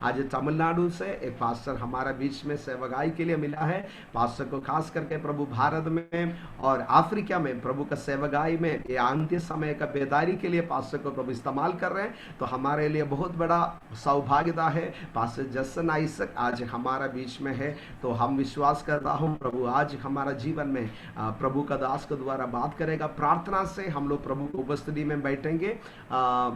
आज तमिलनाडु से एक पास्टर हमारा बीच में सेवकाई के लिए मिला है। पास्टर को खास करके प्रभु भारत में और अफ्रीका में प्रभु का सेवकाई में ये अंत्य समय का बेदारी के लिए पास्टर को प्रभु इस्तेमाल कर रहे हैं। तो हमारे लिए बहुत बड़ा सौभाग्यता है। पास्टर जसन आइसक आज हमारा बीच में है। तो हम विश्वास करता हूँ प्रभु आज हमारा जीवन में प्रभु का दास के द्वारा बात करेगा। प्रार्थना से हम लोग प्रभु की उपस्थिति में बैठेंगे।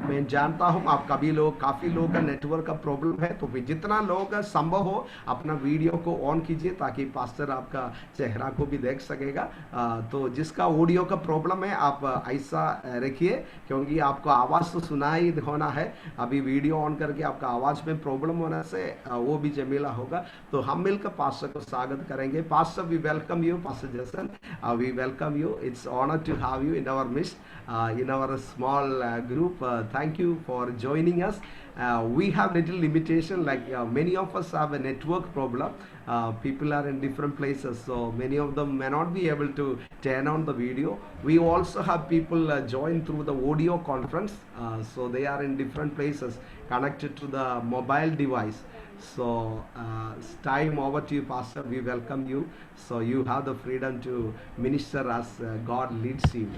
मैं जानता हूँ आप काफ़ी लोग का नेटवर्क का प्रॉब्लम है, तो फिर जितना लोग संभव हो अपना वीडियो को ऑन कीजिए ताकि पास्टर आपका चेहरा को भी देख सकेगा। तो जिसका ऑडियो का प्रॉब्लम है आप ऐसा रखिए, क्योंकि आपको आवाज़ तो सुनाई होना है। अभी वीडियो ऑन करके आपका आवाज़ में प्रॉब्लम होने से वो भी जमीला होगा। तो हम मिलकर पास्टर को स्वागत करेंगे। Pastor, we welcome you. Pastor Jason, we welcome you. It's honour to have you in our midst, in our small group. Thank you for joining us. We have little limitation, like many of us have a network problem. People are in different places, so many of them may not be able to turn on the video. We also have people join through the audio conference, so they are in different places connected to the mobile device. So it's time over to you, Pastor. We welcome you. So you have the freedom to minister as God leads you.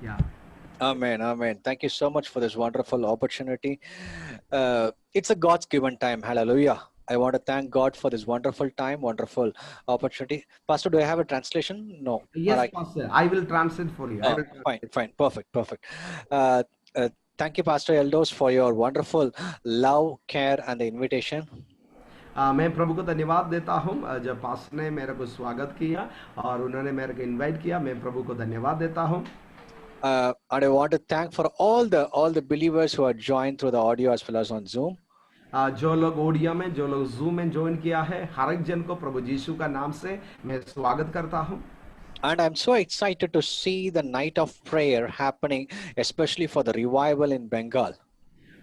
Yeah. Amen, amen. Thank you so much for this wonderful opportunity. It's a God's given time. Hallelujah. I want to thank God for this wonderful time, wonderful opportunity. Pastor, do I have a translation? No. Yes, Pastor. I will translate for you. Fine. Perfect. Uh, Thank you, Pastor Eldos, for your wonderful love, care, and the invitation. मैं प्रभु को धन्यवाद देता हूँ जब pastor ने मेरे को स्वागत किया और उन्होंने मेरे को इनवाइट किया। मैं प्रभु को धन्यवाद देता हूँ। And I want to thank for all the believers who are joined through the audio as well as on Zoom. जो लोग ऑडियो में, जो लोग जूम में ज्वाइन किया है, हर एक जन को प्रभु यीशु का नाम से मैं स्वागत करता हूँ। And I'm so excited to see the night of prayer happening, especially for the revival in Bengal.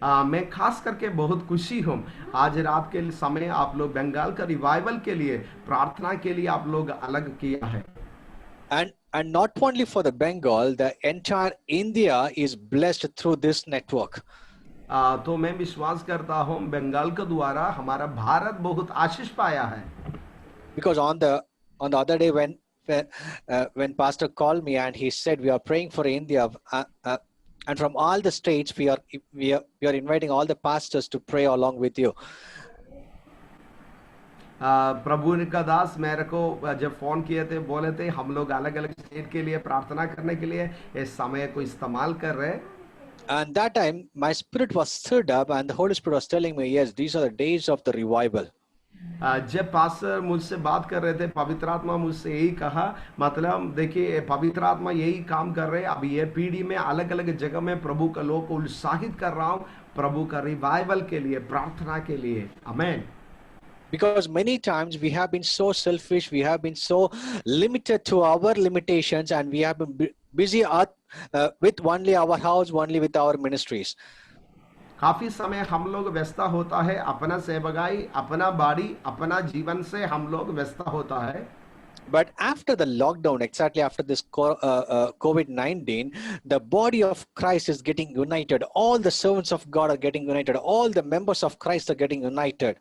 मैं खास करके बहुत खुशी हूँ आज रात के समय आप लोग बंगाल का रिवाइवल के लिए प्रार्थना के लिए आप लोग अलग किया है। And not only for the Bengal, the entire India is blessed through this network. तो मैं विश्वास करता हूँ बंगाल के द्वारा हमारा भारत बहुत आशीष पाया है। Because on the other day when Pastor called me and he said we are praying for India, and from all the states we are inviting all the pastors to pray along with you. प्रभु का दास मेरे को जब phone किए थे बोले थे हम लोग अलग अलग स्टेट के लिए प्रार्थना करने के लिए इस समय को इस्तेमाल कर रहे हैं। And that time my spirit was stirred up and the Holy Spirit was telling me, yes, these are the days of the revival. जब पास्टर मुझसे बात कर रहे थे पवित्र आत्मा मुझसे यही कहा, मतलब देखिए पवित्र आत्मा यही काम कर रहे हैं। अभी ये पीढ़ी में अलग अलग जगह में प्रभु का लोग को उत्साहित कर रहा हूँ प्रभु का रिवाइवल के लिए, प्रार्थना के लिए। आमेन। Because many times we have been so selfish, we have been so limited to our limitations, and we have been busy with only our house, only with our ministries. काफी समय हम लोग व्यस्त होता है अपना सेवकाई, अपना बाड़ी, अपना जीवन से हम लोग व्यस्त होता है। But after the lockdown, exactly after this COVID-19, the body of Christ is getting united. All the servants of God are getting united. All the members of Christ are getting united.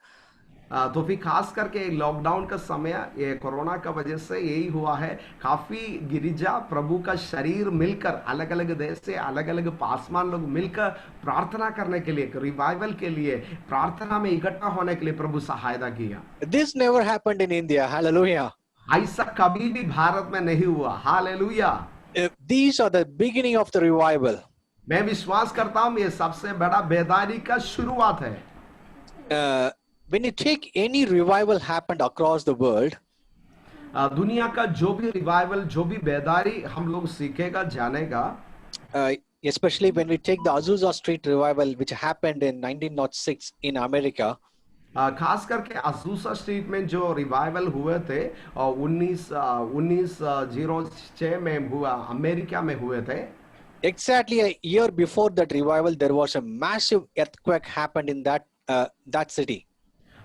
तो फिर खास करके lockdown का समय ये corona का वजह से यही हुआ है। काफी गिरिजा प्रभु का शरीर मिलकर अलग अलग देश से अलग अलग पासवान लोग मिलकर प्रार्थना करने के लिए, रिवाइवल के लिए, प्रार्थना में इकट्ठा होने के लिए प्रभु सहायता किया। This never happened in India. Hallelujah. ऐसा कभी भी भारत में नहीं हुआ। Hallelujah. These are the beginning of the revival. मैं विश्वास करता हूँ ये सबसे बड़ा बेदारी का शुरुआत है। When you take any revival happened across the world, दुनिया का जो भी रिवाइवल, जो भी बेदारी हम लोग सीखेगा, जानेगा, especially when we take the Azusa Street revival which happened in 1906 in America, खास करके अजूसा स्ट्रीट में जो रिवाइवल हुए थे 1906 में हुआ, अमेरिका में हुए थे। Exactly a year before that revival, there was a massive earthquake happened in that city.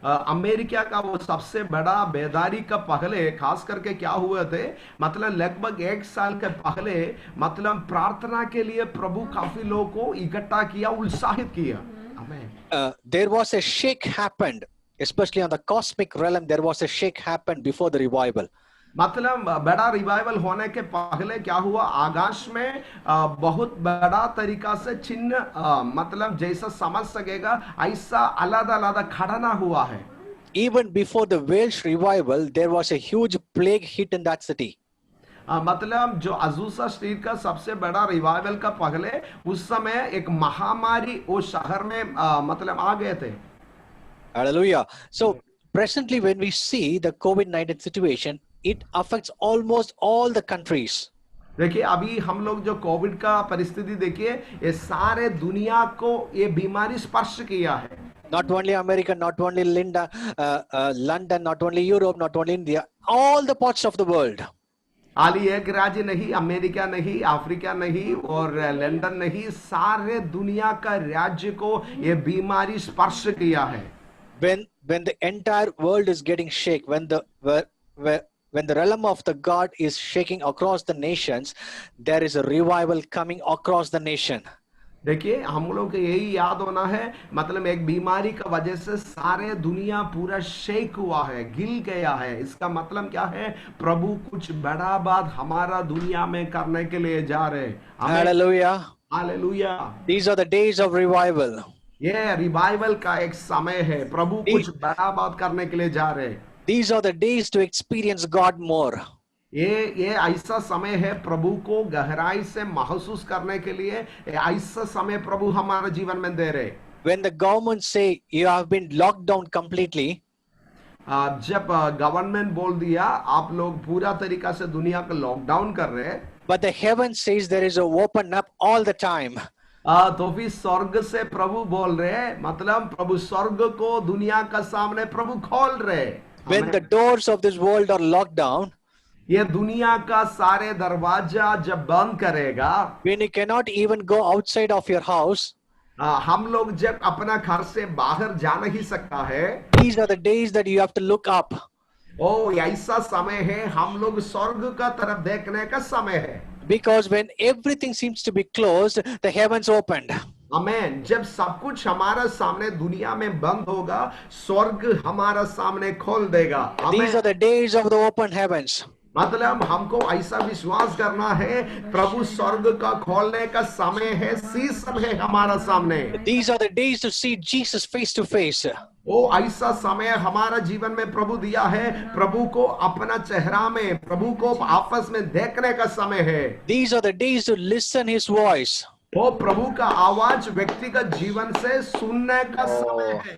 America का वो सबसे बड़ा बेदारी का पहले खास करके क्या हुए थे, मतलब लगभग 1 साल के पहले, मतलब प्रार्थना के लिए प्रभु काफी लोगों को इकट्ठा किया, उत्साहित किया। Amen. There was a shake happened, especially on the cosmic realm. There was a shake happened before the revival. मतलब बड़ा रिवाइवल होने के पहले क्या हुआ, आकाश में बहुत बड़ा तरीका से चिन्ह मतलब जैसा समझ सकेगा ऐसा अलग अलग खड़ा ना हुआ है. Even before the Welsh revival, there was a huge plague hit in that city. मतलब जो अजूसा स्ट्रीट का सबसे बड़ा रिवाइवल का पहले उस समय एक महामारी उस शहर में मतलब आ गए थे. Hallelujah. So presently, when we see the COVID-19 situation, it affects almost all the countries. देखिए अभी हम लोग जो कोविड का परिस्थिति देखिए, ये सारे दुनिया को ये बीमारी स्पर्श किया है. Not only America, not only London, not only Europe, not only India, all the parts of the world. खाली एक राज्य नहीं, अमेरिका नहीं, अफ्रीका नहीं और लंदन नहीं, सारे दुनिया का राज्य को ये बीमारी स्पर्श किया है. When the entire world is getting shake, when the realm of the God is shaking across the nations, there is a revival coming across the nation. देखिए हम लोग को यही याद होना है, मतलब एक बीमारी का वजह से सारे दुनिया पूरा शेक हुआ है, गिल गया है. इसका मतलब क्या है, प्रभु कुछ बड़ा बात हमारा दुनिया में करने के लिए जा रहे हैं. Hallelujah. Hallelujah. These are the days of revival. ये रिवाइवल का एक समय है, प्रभु कुछ बड़ा बात करने के लिए जा रहे हैं. These are the days to experience God more. ये ऐसा समय है प्रभु को गहराई से महसूस करने के लिए. ऐसा समय प्रभु हमारे जीवन में दे रहे. When the government say you have been locked down completely, जब गवर्नमेंट बोल दिया आप लोग पूरा तरीका से दुनिया को लॉकडाउन कर रहे हैं, but the heaven says there is a open up all the time. तो फिर स्वर्ग से प्रभु बोल रहे हैं, मतलब प्रभु स्वर्ग को दुनिया का सामने प्रभु खोल रहे. When the doors of this world are locked down, ये दुनिया का सारे दरवाजा जब बंद करेगा, when you cannot even go outside of your house, हम लोग जब अपना घर से बाहर जा नहीं सकता है, these are the days that you have to look up. ओ ऐसा समय है, हम लोग स्वर्ग का तरफ देखने का समय है. Because when everything seems to be closed, the heavens opened. आमेन. जब सब कुछ हमारा सामने दुनिया में बंद होगा, स्वर्ग हमारा सामने खोल देगा. These are the days of the open heavens. मतलब हमको ऐसा विश्वास करना है, प्रभु स्वर्ग का खोलने का समय है, सीजन है हमारा सामने. These are the days to see Jesus face to face. ओ ऐसा समय हमारा जीवन में प्रभु दिया है, प्रभु को अपना चेहरा में, प्रभु को आपस में देखने का समय है. These are the days to listen his voice. वो प्रभु का आवाज व्यक्तिगत जीवन से सुनने का समय है.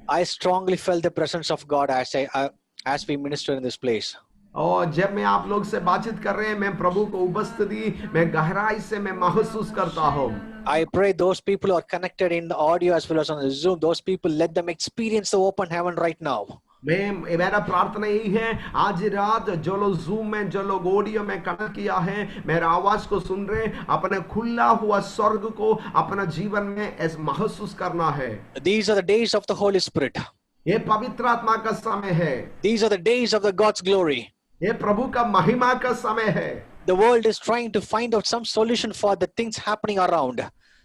I strongly felt the presence of God as we minister in this place. और जब मैं आप लोग से बातचीत कर रहे हैं, मैं प्रभु को उपस्थिति मैं गहराई से मैं महसूस करता हूँ. I pray those people who are connected in the audio as well as on the Zoom, those people, let them experience the open heaven right now. मेरा प्रार्थना यही है, आज रात जो लोग जूम में, जो लोग ऑडियो में कनेक्ट किया है, मेरा आवाज को सुन रहे, अपने खुला हुआ स्वर्ग को अपना जीवन में ऐसे महसूस करना है. These are the days of the Holy Spirit. ये पवित्र आत्मा का समय है. These are the days of the God's glory. ये प्रभु का महिमा का समय है. The world is trying to find out some solution for the things happening around.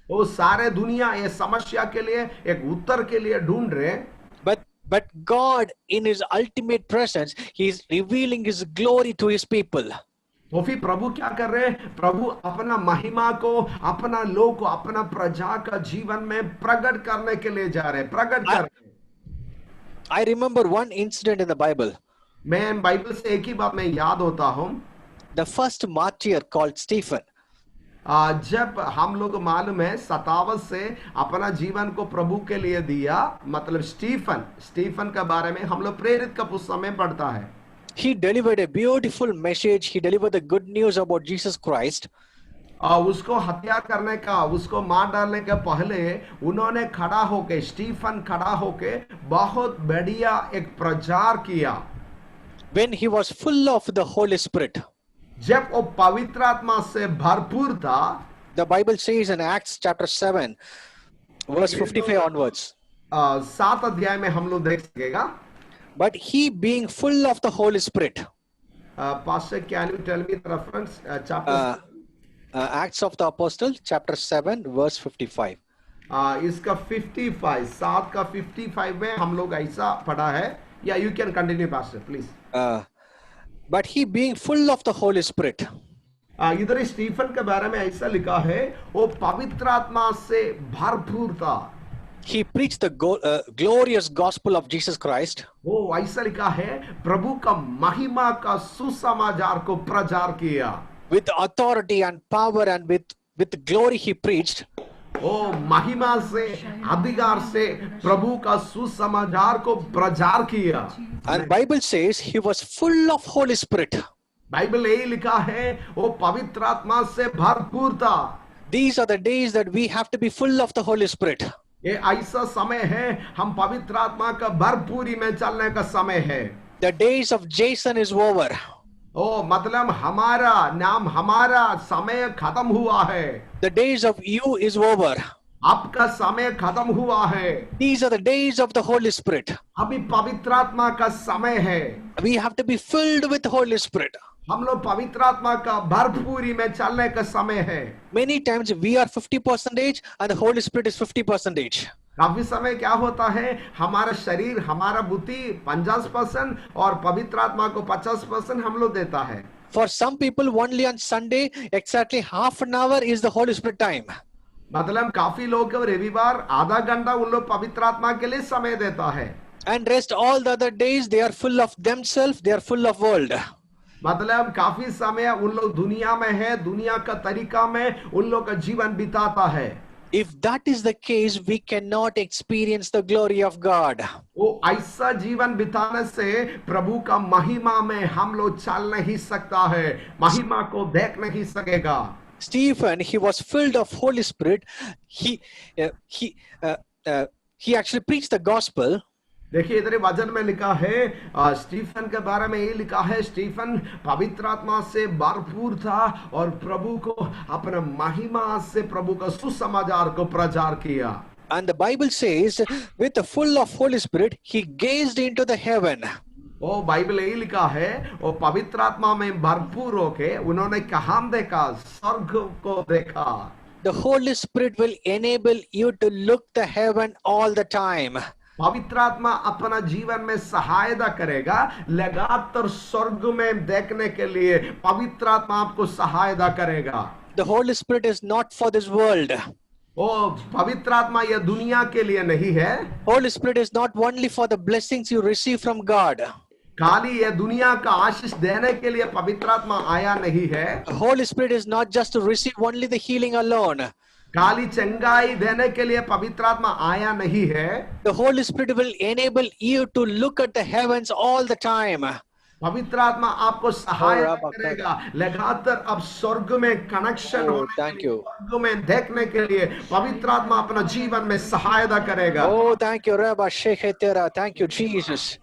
वो सारे दुनिया ये समस्या के लिए एक उत्तर के लिए ढूंढ रहे. But God in his ultimate presence, he is revealing his glory to his people. तो फिर प्रभु क्या कर रहे हैं, प्रभु अपना महिमा को, अपना लोग को, अपना प्रजा का जीवन में प्रकट करने के लिए जा रहे हैं, प्रकट कर रहे हैं. I remember one incident in the Bible. मैं बाइबल से एक ही बात मैं याद होता हूँ. The first martyr called Stephen. जब हम लोग मालूम है 57 से अपना जीवन को प्रभु के लिए दिया, मतलब स्टीफन का बारे में हम लोग प्रेरित का पुस्तक में पढ़ता है. He delivered a beautiful message. He delivered the good news about Jesus Christ. उसको हत्या करने का, उसको मार डालने के पहले उन्होंने खड़ा होके, स्टीफन खड़ा होके बहुत बढ़िया एक प्रचार किया. When he was full of the Holy Spirit. जब वो पवित्र आत्मा से भरपूर था. The Bible says in Acts chapter 7 verse 55 onwards. 7 अध्याय में हम लोग देख सकेगा. But he being full of the Holy Spirit. Pastor, can you tell me the reference? Chapter Acts of the Apostle chapter 7 verse 55. इसका 55 7 का 55 में हम लोग ऐसा पढ़ा है. या you can continue pastor please. But he being full of the Holy Spirit. इधर स्टीफन के बारे में ऐसा लिखा है, वो पवित्र आत्मा से भरपूर था. He preached the glorious gospel of Jesus Christ. वो ऐसा लिखा है, प्रभु का महिमा का सुसमाचार को प्रचार किया. With authority and power and with glory he preached. ओ महिमा से अधिकार से प्रभु का सुसमाचार को प्रचार किया. And Bible says he was full of Holy Spirit. Bible यही लिखा है, वो पवित्र आत्मा से भरपूर था. These are the days that we have to be full of the Holy Spirit. ये ऐसा समय है, हम पवित्र आत्मा का भरपूरी में चलने का समय है. The days of Jason is over. ओ मतलब हमारा समय खत्म हुआ है. The days of you is over. आपका समय खत्म हुआ है. These are the days of the Holy Spirit. अभी पवित्र आत्मा का समय है. We have to be filled with Holy Spirit. हम लोग पवित्र आत्मा का भरपूरी में चलने का समय है. Many times we are 50% and the Holy Spirit is 50%. काफी समय क्या होता है, हमारा शरीर हमारा बुद्धि 50% और पवित्र आत्मा को 50% हम लोग देता है. For some people only on Sunday exactly half an hour is the Holy Spirit time. मतलब काफी लोग रविवार आधा घंटा उन लोग पवित्र आत्मा के लिए समय देता है. And rest all the other days they are full of themselves, they are full of world. मतलब काफी समय उन लोग दुनिया में है, दुनिया का तरीका में उन लोग का जीवन बिताता है. If that is the case, we cannot experience the glory of God. वो ऐसा जीवन बिताने से प्रभु का महिमा में हम लोग चल नहीं सकता है, महिमा को देख नहीं सकेगा. Stephen, he was filled of Holy Spirit. He actually preached the gospel. देखिए इधर वचन में लिखा है, स्टीफन के बारे में ये लिखा है, स्टीफन पवित्र आत्मा से भरपूर था और प्रभु को अपने महिमा से प्रभु का सुसमाचार को प्रचार किया. And the Bible says, with the full of Holy Spirit, he gazed into the heaven. ओ बाइबल यही लिखा है, वो पवित्र आत्मा में भरपूर होके उन्होंने कहाँ देखा, स्वर्ग को देखा. The Holy Spirit will enable you to look the heaven all the time. पवित्र आत्मा अपना जीवन में सहायता करेगा, लगातार स्वर्ग में देखने के लिए पवित्र आत्मा आपको सहायता करेगा. The Holy Spirit is not for this world. ओ पवित्र आत्मा यह दुनिया के लिए नहीं है. Holy Spirit is not only for the blessings you receive from God. खाली यह दुनिया का आशीष देने के लिए पवित्र आत्मा आया नहीं है. Holy Spirit is not just to receive only the healing alone. खाली चंगाई देने के लिए पवित्र आत्मा आया नहीं है. The Holy Spirit will enable you to look at the heavens all the time. पवित्र आत्मा आपको सहायता करेगा, लगातार अब स्वर्ग में कनेक्शन होने के लिए, स्वर्ग में देखने के लिए पवित्र आत्मा अपना जीवन में सहायता करेगा. Oh, thank you, Rabbi Shekhetera. Thank you, Jesus.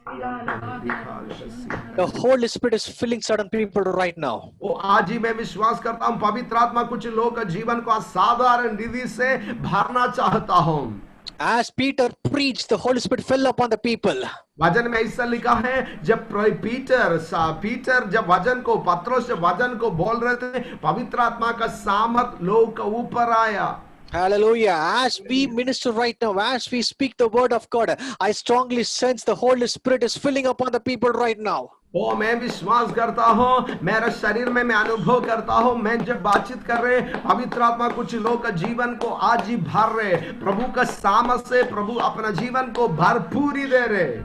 The Holy Spirit is filling certain people right now. वो आज ही मैं विश्वास करता हूँ, पवित्र आत्मा कुछ लोग का जीवन को असाधारण रीति से भरना चाहता हूँ. As Peter preached, the Holy Spirit fell upon the people. वचन में ऐसा लिखा है, जब पीटर जब वचन को पत्रोस जब वचन को बोल रहे थे, पवित्र आत्मा का सामर्थ लोग का ऊपर आया. Hallelujah. As we minister right now, as we speak the word of God, I strongly sense the Holy Spirit is filling upon the people right now. ओ मैं विश्वास करता हूँ, मेरे शरीर में मैं अनुभव करता हूँ, मैं जब बातचीत कर रहे, पवित्र आत्मा कुछ लोग का जीवन को आज ही भर रहे, प्रभु का सामर्थ से प्रभु अपना जीवन को भरपूरी दे रहे.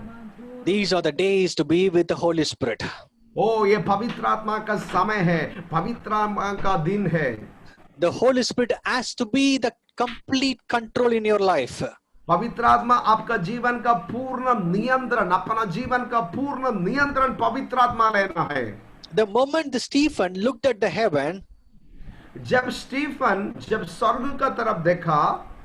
These are the days to be with the Holy Spirit. ओ ये पवित्र आत्मा का समय है, पवित्र आत्मा का दिन है. The Holy Spirit has to be the complete control in your life. पवित्र आत्मा आपका जीवन का पूर्ण नियंत्रण, अपना जीवन का पूर्ण नियंत्रण पवित्र आत्मा लेना है. The moment the Stephen looked at the heaven, जब स्टीफन जब स्वर्ग का तरफ देखा,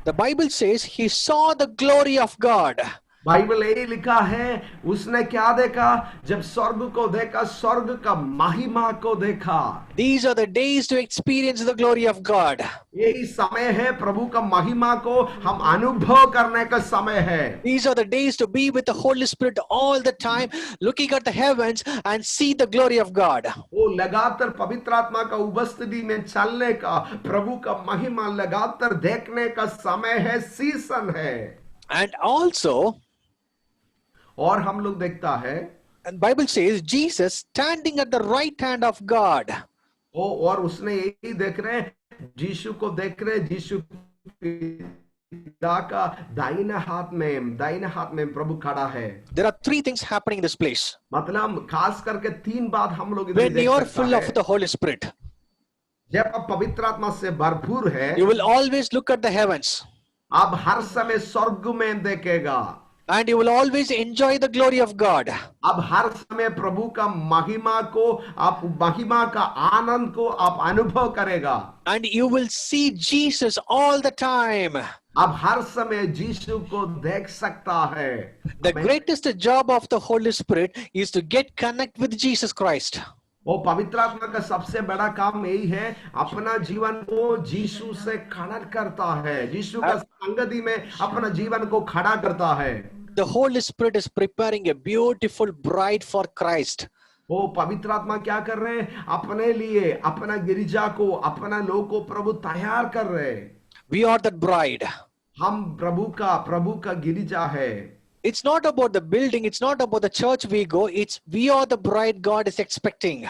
the Bible says he saw the glory of God. Bible यही लिखा है, उसने क्या देखा? जब स्वर्ग को देखा, स्वर्ग का महिमा को देखा। These are the days to experience the glory of God. यही समय है, प्रभु का महिमा को हम अनुभव करने का समय है। These are the days to be with the Holy Spirit all the time, looking at the heavens and see the glory of God. वो लगातार पवित्र आत्मा का उपस्थिति में चलने का, प्रभु का महिमा लगातार देखने का समय है, सीजन है। And also, और हम लोग देखता है, and Bible says Jesus standing at the right hand of God. और उसने यही देख रहे हैं, यीशु को देख रहे हैं, यीशु पिता का दाहिने हाथ में प्रभु खड़ा है। There are three things happening in this place. मतलब खास करके तीन बात हम लोग इधर When देख you are सकता full है। of the Holy Spirit, जब आप पवित्र आत्मा से भरपूर है, you will always look at the heavens आप हर समय स्वर्ग में देखेगा, and you will always enjoy the glory of God. अब हर समय प्रभु का महिमा को, आप महिमा का आनंद को आप अनुभव करेगा। And you will see Jesus all the time. अब हर समय यीशु को देख सकता है। The greatest job of the Holy Spirit is to get connect with Jesus Christ. वो पवित्र आत्मा का सबसे बड़ा काम यही है, अपना जीवन को यीशु से खड़ा करता है, यीशु का संगति में अपना जीवन को खड़ा करता है। The Holy Spirit is preparing a beautiful bride for Christ. वो पवित्र आत्मा क्या कर रहे हैं? अपने लिए, अपना गिरिजा को, अपना लोग को प्रभु तैयार कर रहे हैं। We are that bride. हम प्रभु का गिरिजा है। It's not about the building, it's not about the church we go, it's we are the bride God is expecting.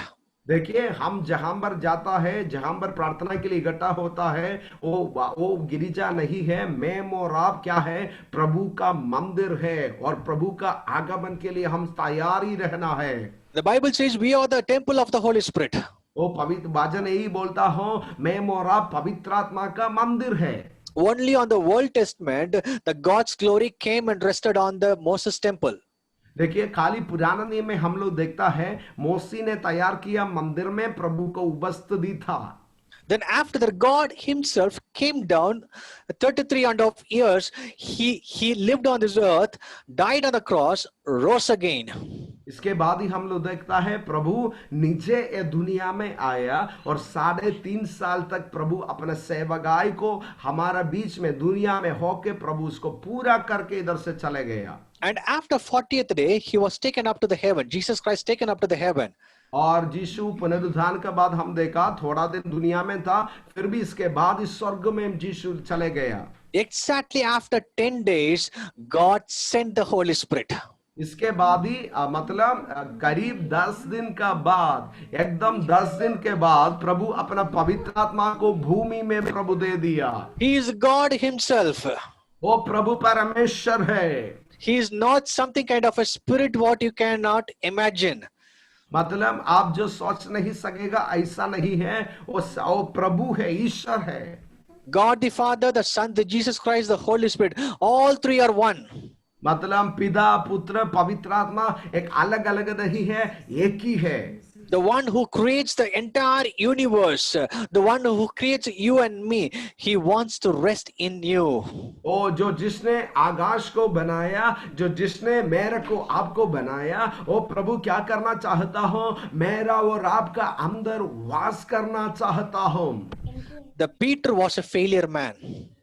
देखिए, हम जहां पर जाता है, जहां पर प्रार्थना के लिए इकट्ठा होता है, वो गिरिजा नहीं है, मैं और आप क्या है? प्रभु का मंदिर है, और प्रभु का आगमन के लिए हम तैयार ही रहना है। The Bible says we are the temple of the Holy Spirit. वो पवित्र वचन यही बोलता हो, मैं और आप पवित्र आत्मा का मंदिर है। Only on the Old Testament, the God's glory came and rested on the Moses temple. देखिए, खाली पुराना नियम में हम लोग देखता है, मोसी ने तैयार किया मंदिर में प्रभु को उपस्थिति था। Then after that, God himself came down 33.5 years. He lived on this earth, died on the cross, rose again. इसके बाद ही हम लोग देखता है, प्रभु नीचे ये दुनिया में आया, और 3.5 साल तक प्रभु अपने सेवकाई को हमारा बीच में दुनिया में होके प्रभु उसको पूरा करके इधर से चले गया। And after 40th day, he was taken up to the heaven. Jesus Christ taken up to the heaven. और यीशु पुनरुत्थान के बाद हम देखा थोड़ा दिन दुनिया में था, फिर भी इसके बाद इस स्वर्ग में यीशु चले गया। Exactly after 10 days, God sent the Holy Spirit. इसके बाद ही मतलब करीब 10 दिन का बाद, एकदम 10 दिन के बाद प्रभु अपना पवित्र आत्मा को भूमि में प्रभु दे दिया। He is God himself. वो प्रभु परमेश्वर है। He is not something kind of a spirit what you cannot imagine. मतलब आप जो सोच नहीं सकेगा ऐसा नहीं है, वो प्रभु है, ईश्वर है। God the Father, the Son, the Jesus Christ, the Holy Spirit, all three are one. मतलब पिता, पुत्र, पवित्र आत्मा एक अलग अलग नहीं है, एक ही है। The one who creates the entire universe, the one who creates you and me, he wants to rest in you. ओ जो जिसने आकाश को बनाया, जो जिसने मेरे को आपको बनाया, वो प्रभु क्या करना चाहता हो? मेरा और आपका अंदर वास करना चाहता हो। The Peter was a failure man.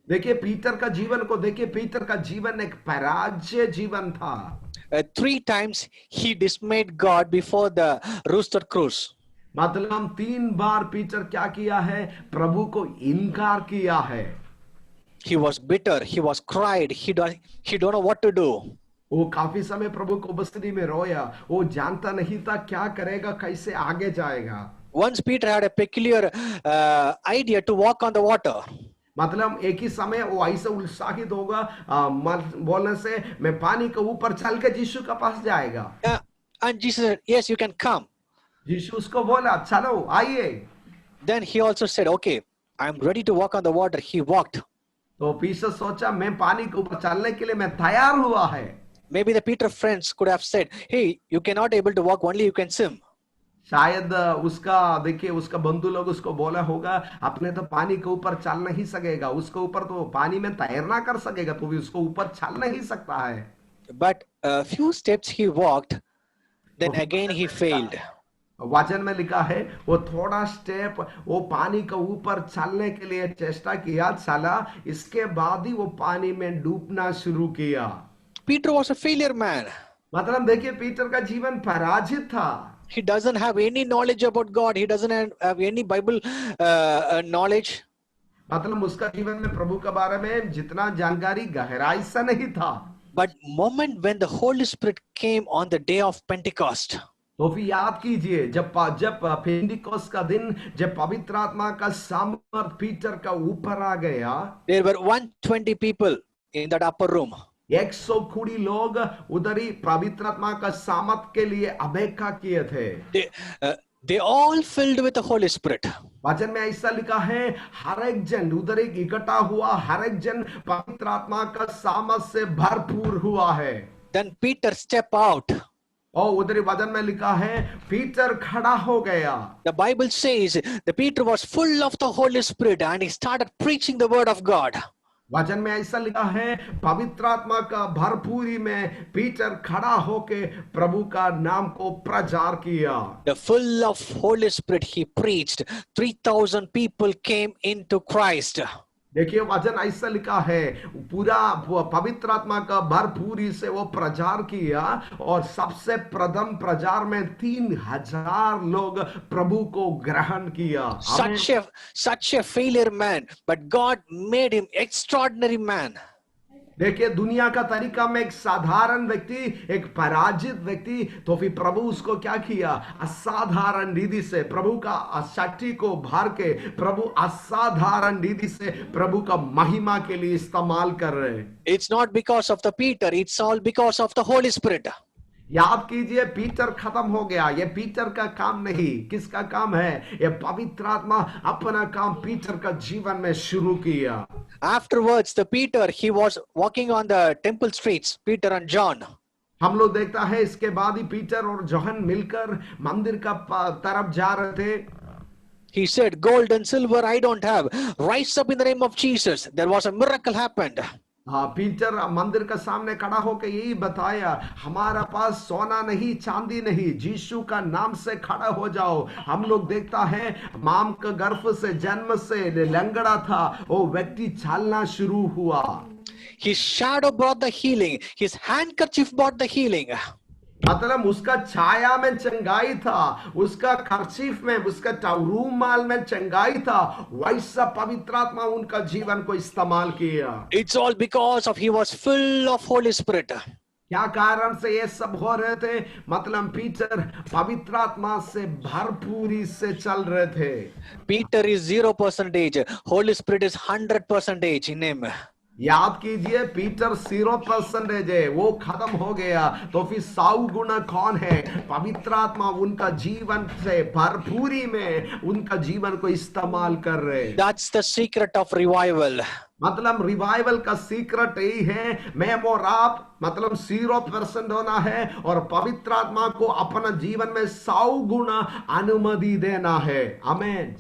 देखिए पीटर का जीवन को देखिए, पीटर का जीवन एक पराजय जीवन था। 3 times he dismayed God before the rooster crows. मतलब 3 बार पीटर क्या किया है? प्रभु को इनकार किया है। He was bitter, he was cried, he don't know what to do. वो काफी समय प्रभु को उपस्थिति में रोया, वो जानता नहीं था क्या करेगा, कैसे आगे जाएगा। Once Peter had a peculiar idea to walk on the water. मतलब एक ही समय वो ऐसे उत्साहित होगा बोलने से, मैं पानी के ऊपर चल के यीशु के पास जाएगा। And Jesus said, yes, you can come. यीशु उसको बोला, चलो आइए। Then he also said, okay, I'm ready to walk on the water. He walked. तो पीटर सोचा, मैं पानी के ऊपर चलने के लिए मैं तैयार हुआ है। Maybe the Peter friends could have said, hey, you cannot able to walk, only you can swim. शायद उसका देखिए उसका बंधु लोग उसको बोला होगा, अपने तो पानी के ऊपर चल नहीं सकेगा, उसके ऊपर तो पानी में तैरना कर सकेगा, तो भी उसको ऊपर चल नहीं सकता है। But a few steps he walked, then again he failed. वचन में लिखा है वो थोड़ा स्टेप वो पानी के ऊपर चलने के लिए चेष्टा किया, चला, इसके बाद ही वो पानी में डूबना शुरू किया। Peter was a failure man. मतलब देखिए पीटर का जीवन पराजित था। He doesn't have any knowledge about God. He doesn't have any Bible knowledge. मतलब उसका जीवन में प्रभु के बारे में जितना जानकारी गहराई से नहीं था। But moment when the Holy Spirit came on the day of Pentecost, तो फिर याद कीजिए जब पेंटिकोस्ट का दिन जब पवित्र आत्मा का सामर्थ पीटर का ऊपर आ गया, there were 120 people in that upper room. 120 लोग उधर ही पवित्र आत्मा का सामर्थ के लिए अपेक्षा किए थे। They all filled with the Holy Spirit. वचन में ऐसा लिखा है हर एक जन उधर एक इकट्ठा हुआ, हर एक जन पवित्र आत्मा का सामर्थ से भरपूर हुआ है। Then Peter stepped out. और उधर वचन में लिखा है पीटर खड़ा हो गया। The Bible says that Peter was full of the Holy Spirit and he started preaching the word of God. वचन में ऐसा लिखा है पवित्र आत्मा का भरपूरी में पीटर खड़ा होके प्रभु का नाम को प्रचार किया। The full of Holy Spirit he preached. 3,000 people came into Christ. देखिए वचन ऐसा लिखा है पूरा पवित्र आत्मा का भरपूरी से वो प्रचार किया और सबसे प्रथम प्रचार में 3,000 लोग प्रभु को ग्रहण किया। Such a failure man, but God made him extraordinary man. देखिए दुनिया का तरीका में एक साधारण व्यक्ति, एक पराजित व्यक्ति, तो फिर प्रभु उसको क्या किया, असाधारण रीति से प्रभु का शक्ति को भर के प्रभु असाधारण रीति से प्रभु का महिमा के लिए इस्तेमाल कर रहे हैं। It's not because of the Peter, it's all because of the Holy Spirit. याद कीजिए पीटर खत्म हो गया, ये पीटर का काम नहीं, किसका काम है, ये पवित्र आत्मा अपना काम पीटर का जीवन में शुरू किया। Afterwards, the Peter, he was walking on the temple streets, Peter and John. हम लोग देखता है इसके बाद ही पीटर और जॉन मिलकर मंदिर का तरफ जा रहे थे। He said, gold and silver I don't have. Rise up in the name of Jesus. There was a miracle happened. हाँ, पीटर मंदिर के सामने खड़ा होकर यही बताया, हमारा पास सोना नहीं, चांदी नहीं, यीशु का नाम से खड़ा हो जाओ। हम लोग देखता है मां का गर्भ से जन्म से लंगड़ा था, वो व्यक्ति चलना शुरू हुआ। His shadow brought the healing. His handkerchief brought the healing. मतलब उसका छाया में चंगाई था, उसका कर्चीफ में, उसका रूमाल में चंगाई था, वैसा पवित्र आत्मा उनका जीवन को इस्तेमाल किया। It's all because of he was full of Holy Spirit. क्या कारण से ये सब हो रहे थे, मतलब पीटर पवित्र आत्मा से भरपूरी से चल रहे थे। Peter is 0%. Holy Spirit is 100% in him. याद कीजिए पीटर 0% है, वो खत्म हो गया, तो फिर 100 गुना कौन है, पवित्र आत्मा उनका जीवन से भरपूरी में उनका जीवन को इस्तेमाल कर रहे। That's the secret of revival. मतलब रिवाइवल का सीक्रेट यही है, मैं और आप मतलब 0% होना है और पवित्र आत्मा को अपना जीवन में 100 गुना अनुमति देना है। आमीन।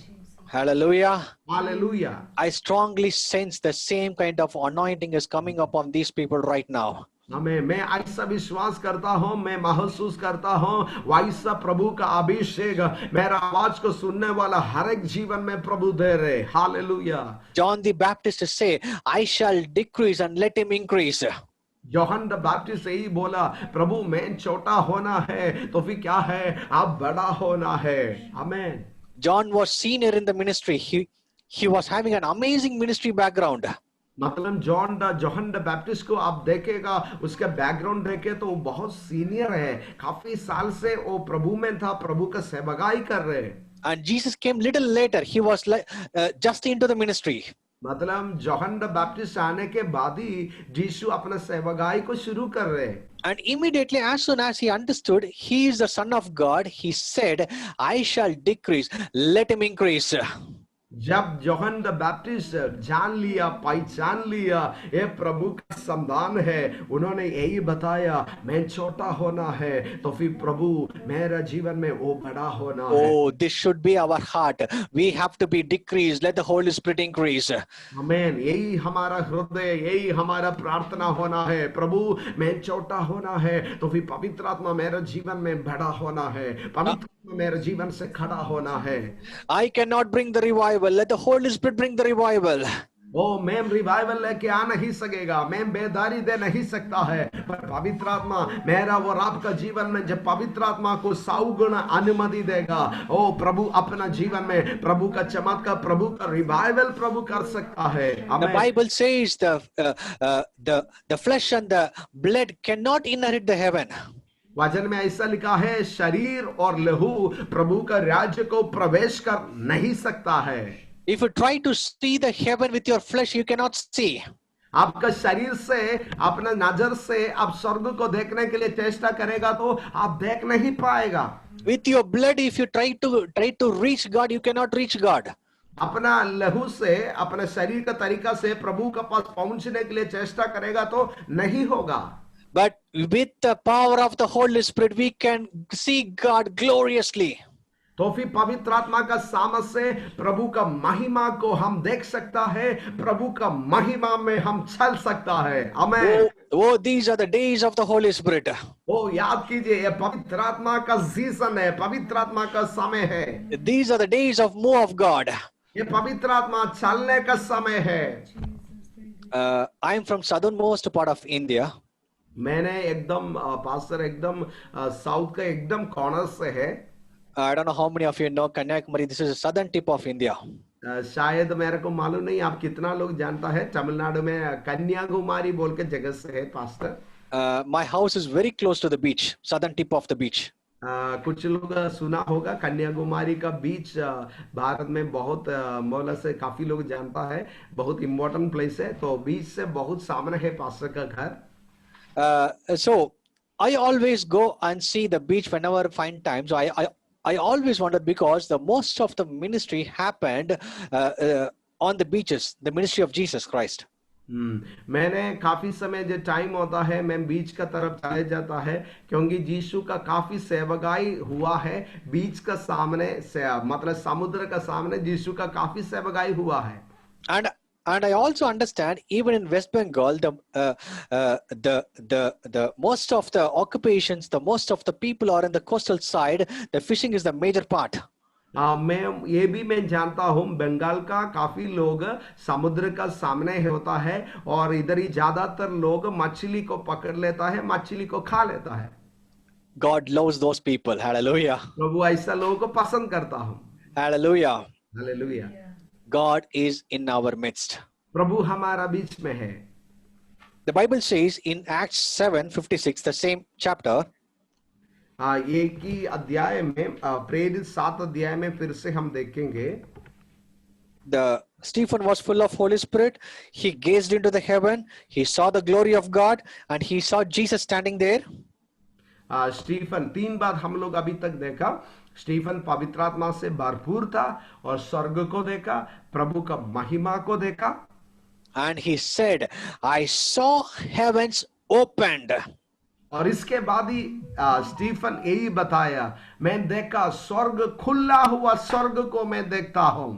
Hallelujah. Hallelujah. I strongly sense the same kind of anointing is coming upon these people right now. मैं ऐसा विश्वास करता हूँ, मैं महसूस करता हूँ वैसा प्रभु का अभिषेक मेरा आवाज को सुनने वाला हर एक जीवन में प्रभु दे रहे। Hallelujah. John the Baptist say, I shall decrease and let him increase. यूहन्ना द बैप्टिस्ट यही बोला, प्रभु मैं छोटा होना है तो फिर क्या है, आप बड़ा होना है। आमीन। John was senior in the ministry. He was having an amazing ministry background. मतलब जॉन द बैप्टिस्ट को आप देखेगा, उसका बैकग्राउंड देखे तो वो बहुत सीनियर है, काफी साल से वो प्रभु में था, प्रभु का सेवकाई कर रहे। And Jesus came little later. He was like just into the ministry. मतलब जॉन द बैप्टिस्ट आने के बाद ही यीशु अपना सेवकाई को शुरू कर रहे। And immediately, as soon as he understood he is the Son of God, he said, I shall decrease, let him increase. जब यूहन्ना द बैप्टिस्ट जान लिया, पहचान लिया ये प्रभु का संतान है, उन्होंने यही बताया मैं छोटा होना है, तो फिर प्रभु मेरा जीवन में वो बड़ा होना है। Oh, this should be our heart. We have to be decreased. Let the Holy Spirit increase. आमेन। यही हमारा हृदय, यही हमारा प्रार्थना होना है, प्रभु मैं छोटा होना है, तो फिर पवित्र आत्मा मेरे जीवन में बड़ा होना है, पवित्र आत्मा मेरे जीवन से खड़ा होना है। I cannot bring the revival. Let the Holy Spirit bring the revival. ओ मैं रिवाइवल लेके आ नहीं सकेगा, मैं बेदारी दे नहीं सकता है, पर पवित्र आत्मा मेरा और आपका जीवन में जब पवित्र आत्मा को 100 गुना अनुमति देगा, ओ प्रभु अपना जीवन में प्रभु का चमत्कार, प्रभु का रिवाइवल प्रभु कर सकता है। The amen. Bible says the flesh and the blood cannot inherit the heaven. वचन में ऐसा लिखा है, शरीर और लहू प्रभु का राज्य को प्रवेश कर नहीं सकता है। If you try to see the heaven with your flesh, you cannot see. आपका शरीर से, अपना नजर से आप स्वर्ग को देखने के लिए चेष्टा करेगा तो आप देख नहीं पाएगा। With your blood, if you try to reach God, you cannot reach God. अपना लहू से, अपने शरीर का तरीका से प्रभु के पास पहुंचने के लिए चेष्टा करेगा तो नहीं होगा। But with the power of the Holy Spirit, we can see God gloriously. तो फिर पवित्र आत्मा का सामर्थ से प्रभु का महिमा को हम देख सकता है, प्रभु का महिमा में हम चल सकता है। आमेन। Oh, these are the days of the Holy Spirit. ओ याद कीजिए, ये पवित्र आत्मा का सीजन है, पवित्र आत्मा का समय है। These are the days of move of God. ये पवित्र आत्मा चलने का समय है। I am from southernmost part of India. मैंने एकदम पास्टर एकदम साउथ का एकदम कॉर्नर से है। I don't know how many of you know Kanyakumari. This is the southern tip of India. शायद मेरे को मालूम नहीं आप कितना लोग जानता है, तमिलनाडु में कन्याकुमारी बोल के जगह से है pastor. My house is very close to the beach, southern tip of the beach. कुछ लोग सुना होगा कन्याकुमारी का बीच भारत में बहुत मौला से काफी लोग जानता है, बहुत इम्पोर्टेंट प्लेस है, तो बीच से बहुत सामने है पास्टर का घर। So I always go and see the beach whenever I find time. So I always wondered because the most of the ministry happened on the beaches, the ministry of Jesus Christ. मैंने काफी समय जो time होता है मैं बीच का तरफ चले जाता है, क्योंकि यीशु का काफी सेवकाई हुआ है बीच का सामने से, मतलब समुद्र का सामने यीशु का काफी सेवकाई हुआ है। And I also understand even in West Bengal the most of the occupations, the most of the people are in the coastal side. The fishing is the major part. मैं ये भी मैं जानता हूँ बंगाल का काफी लोग समुद्र का सामने होता है और इधर ही ज्यादातर लोग मछली को पकड़ लेता है, मछली को खा लेता है। God loves those people. Hallelujah. प्रभु ऐसा लोगों को पसंद करता हूँ। Hallelujah. Hallelujah. God is in our midst. प्रभु हमारा बीच में है। The Bible says in Acts 7:56, the same chapter. एक ही अध्याय में, प्रेरित 7 अध्याय में फिर से हम देखेंगे। The Stephen was full of Holy Spirit. He gazed into the heaven. He saw the glory of God, and he saw Jesus standing there. Stephen 3 बार हम लोग अभी तक देखा, स्टीफन पवित्र आत्मा से भरपूर था और स्वर्ग को देखा, प्रभु का महिमा को देखा। And he said, I saw heavens opened. और इसके बाद ही स्टीफन यही बताया, मैं देखा स्वर्ग खुला हुआ, स्वर्ग को मैं देखता हूं।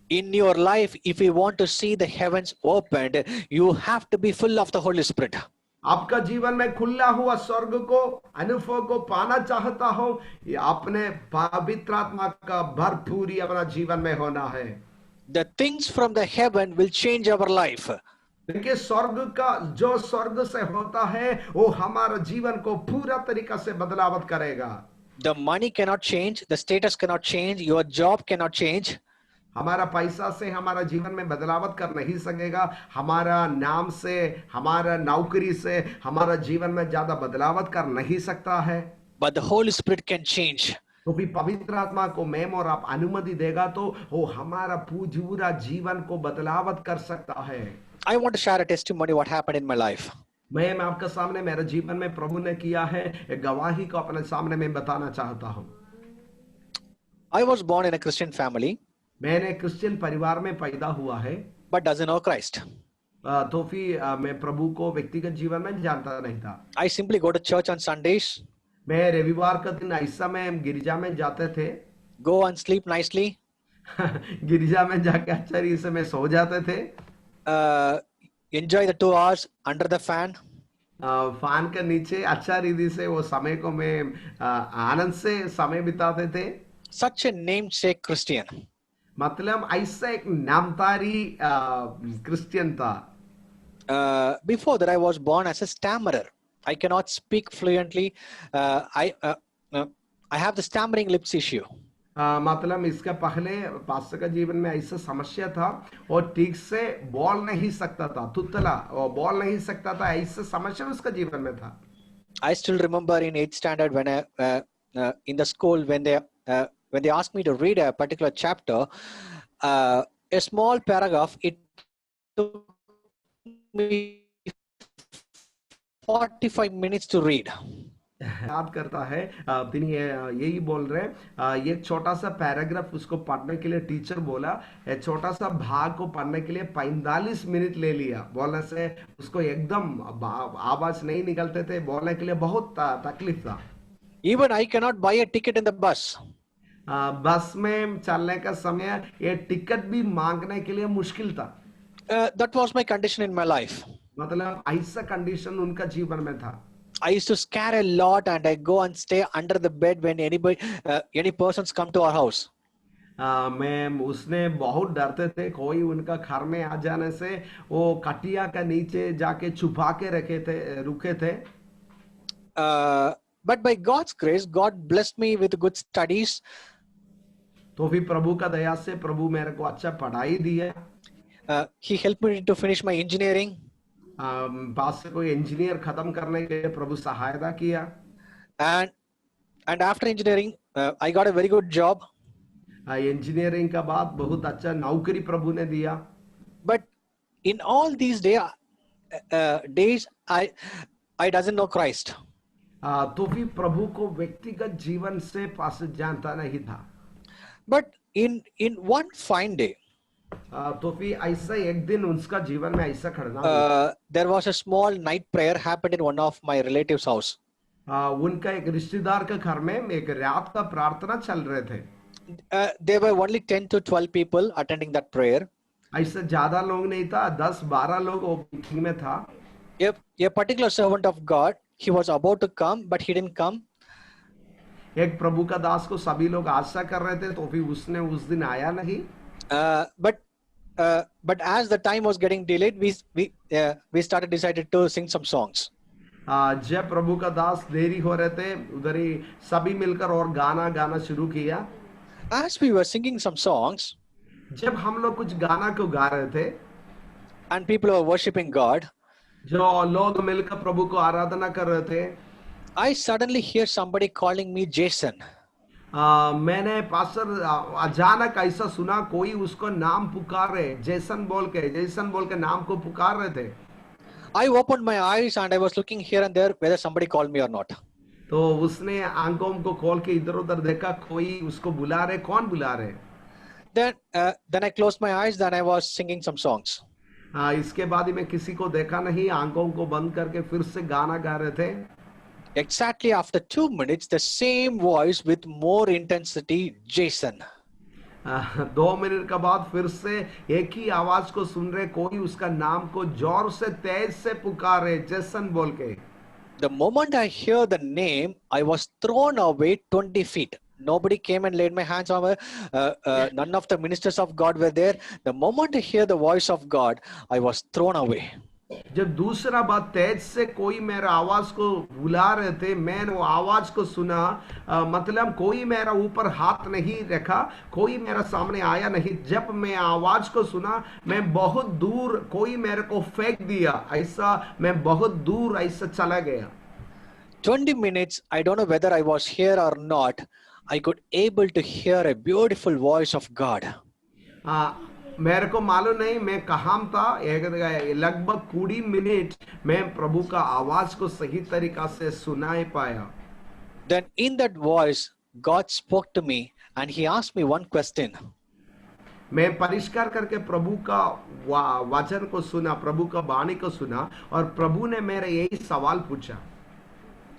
In your life, if you want to see the heavens opened, you have to be full of the Holy Spirit. आपका जीवन में खुला हुआ स्वर्ग को, अनुभव को पाना चाहता हो, ये अपने पवित्र आत्मा का भरपूरी अपना जीवन में होना है। The things from the heaven will change our life. देखिए स्वर्ग का जो स्वर्ग से होता है वो हमारा जीवन को पूरा तरीका से बदलावत करेगा। The money cannot change, the status cannot change, your job cannot change. हमारा पैसा से हमारा जीवन में बदलावत कर नहीं सकेगा, हमारा नाम से, हमारा नौकरी से हमारा जीवन में ज्यादा बदलावत कर नहीं सकता है। But the Holy Spirit can change. तो भी पवित्र आत्मा को मैम और आप अनुमति देगा तो वो हमारा पूरा जीवन को बदलावत कर सकता है। I want to share a testimony what happened in my life. मैं आपके सामने मेरे जीवन में प्रभु ने किया है एक गवाही को अपने सामने मैं बताना चाहता हूँ। I was born in a Christian family. मैंने क्रिश्चियन परिवार में पैदा हुआ है, but doesn't know Christ. तो फिर मैं प्रभु को व्यक्तिगत जीवन में जानता नहीं था। I simply go to church on Sundays, मैं रविवार का दिन ऐसा में गिरजा में जाते थे। go and sleep nicely, गिरजा में जाके अच्छा रीति से मैं सो जाते थे। uh, enjoy the 2 hours under the fan, fan के नीचे अच्छा रीति से वो समय को मैं आनंद से समय बिताते थे। such a namesake Christian. मतलब ऐसा एक नामधारी क्रिश्चियन था। Before that, I was born as a stammerer. I cannot speak fluently. I have the stammering lips issue. मतलब इसका पहले पास्टर का जीवन में ऐसा समस्या था और ठीक से बोल नहीं सकता था, तुतला और बोल नहीं सकता था, ऐसा समस्या उसका जीवन में था। I still remember in 8th standard when in the school when they asked me to read a particular chapter, a small paragraph, it took me 45 minutes to read. याद करता है दिन यही बोल रहे ये छोटा सा पैराग्राफ उसको पढ़ने के लिए टीचर बोला, ये छोटा सा भाग को पढ़ने के लिए 45 मिनट ले लिया। बोलने से उसको एकदम आवाज नहीं निकलते थे, बोलने के लिए बहुत तकलीफ था। Even I cannot buy a ticket in the bus. बस में चलने का समय ये टिकट भी मांगने के लिए मुश्किल था। That was my condition in my life. मतलब ऐसा कंडीशन उनका जीवन में था। I used to scare a lot, and I go and stay under the bed when any persons come to our house. मैं उसने बहुत डरते थे कोई उनका घर में आ जाने से, वो कटिया का नीचे जाके छुपा के रुके थे। But by God's grace, God blessed me with good studies. तो भी प्रभु का दया से प्रभु मेरे को अच्छा पढ़ाई दिया। He helped me to finish my engineering. पास से कोई इंजीनियर खत्म करने के लिए प्रभु सहायता किया। And after engineering, I got a very good job. Engineering का बाद बहुत अच्छा नौकरी प्रभु ने दिया। But in all these days, I doesn't know Christ. तो भी प्रभु को व्यक्तिगत जीवन से पास जानता नहीं था। But in one fine day, तो फिर ऐसा एक दिन उसका जीवन में ऐसा घटना there was a small night prayer happened in one of my relatives' house. उनका एक रिश्तेदार के घर में एक रात का प्रार्थना चल रहे थे। There were only 10 to 12 people attending that prayer. ऐसा ज्यादा लोग नहीं था, 10-12 लोग वो मीटिंग में था। A particular servant of God, he was about to come, but he didn't come. एक प्रभु का दास को सभी लोग आशा कर रहे थे, तो फिर उसने उस दिन आया नहीं। But as the time was getting delayed, we decided to sing some songs. जब प्रभु का दास देरी हो रहे थे, उधर ही सभी मिलकर और गाना शुरू किया। As we were singing some songs, जब हम लोग कुछ गाना को गा रहे थे, and people were worshiping God, जो लोग मिलकर प्रभु को आराधना कर रहे थे, I suddenly hear somebody calling me Jason. मैंने पास्टर अचानक ऐसा सुना कोई उसको नाम पुकार रहे, जेसन बोल के नाम को पुकार रहे थे। I opened my eyes and I was looking here and there whether somebody called me or not. तो उसने आंखों को खोल के इधर उधर देखा, कोई उसको बुला रहे, कौन बुला रहे। Then I closed my eyes, then I was singing some songs. इसके बाद ही मैं किसी को देखा नहीं, आंखों को बंद करके फिर से गाना गा रहे थे। Exactly after 2 minutes, the same voice with more intensity, Jason. 2 minute के बाद फिर से एक ही आवाज को सुन रहे, कोई उसका नाम को जोर से तेज से पुकार रहे, जेसन बोल के। The moment I hear the name, I was thrown away 20 feet. Nobody came and laid my hands on me. None of the ministers of God were there. The moment I hear the voice of God, I was thrown away. जब दूसरा बात तेज से कोई मेरा आवाज को बुला रहे थे, मैंने वो आवाज को सुना, मतलब कोई मेरा ऊपर हाथ नहीं रखा, कोई मेरा सामने आया नहीं। जब मैं आवाज को सुना, मैं बहुत दूर, कोई मेरे को फेंक दिया, ऐसा मैं बहुत दूर ऐसा चला गया। 20 minutes, I don't know whether I was here or not, I could able to hear a beautiful voice of God. मेरे को मालूम नहीं मैं कहाँ था, लगभग 20 मिनट मैं प्रभु का आवाज को सही तरीका से सुनाई पाया। Then in that voice, God spoke to me and he asked me one question. मैं परिष्कार करके प्रभु का वचन को सुना, प्रभु का वाणी को सुना, और प्रभु ने मेरे यही सवाल पूछा।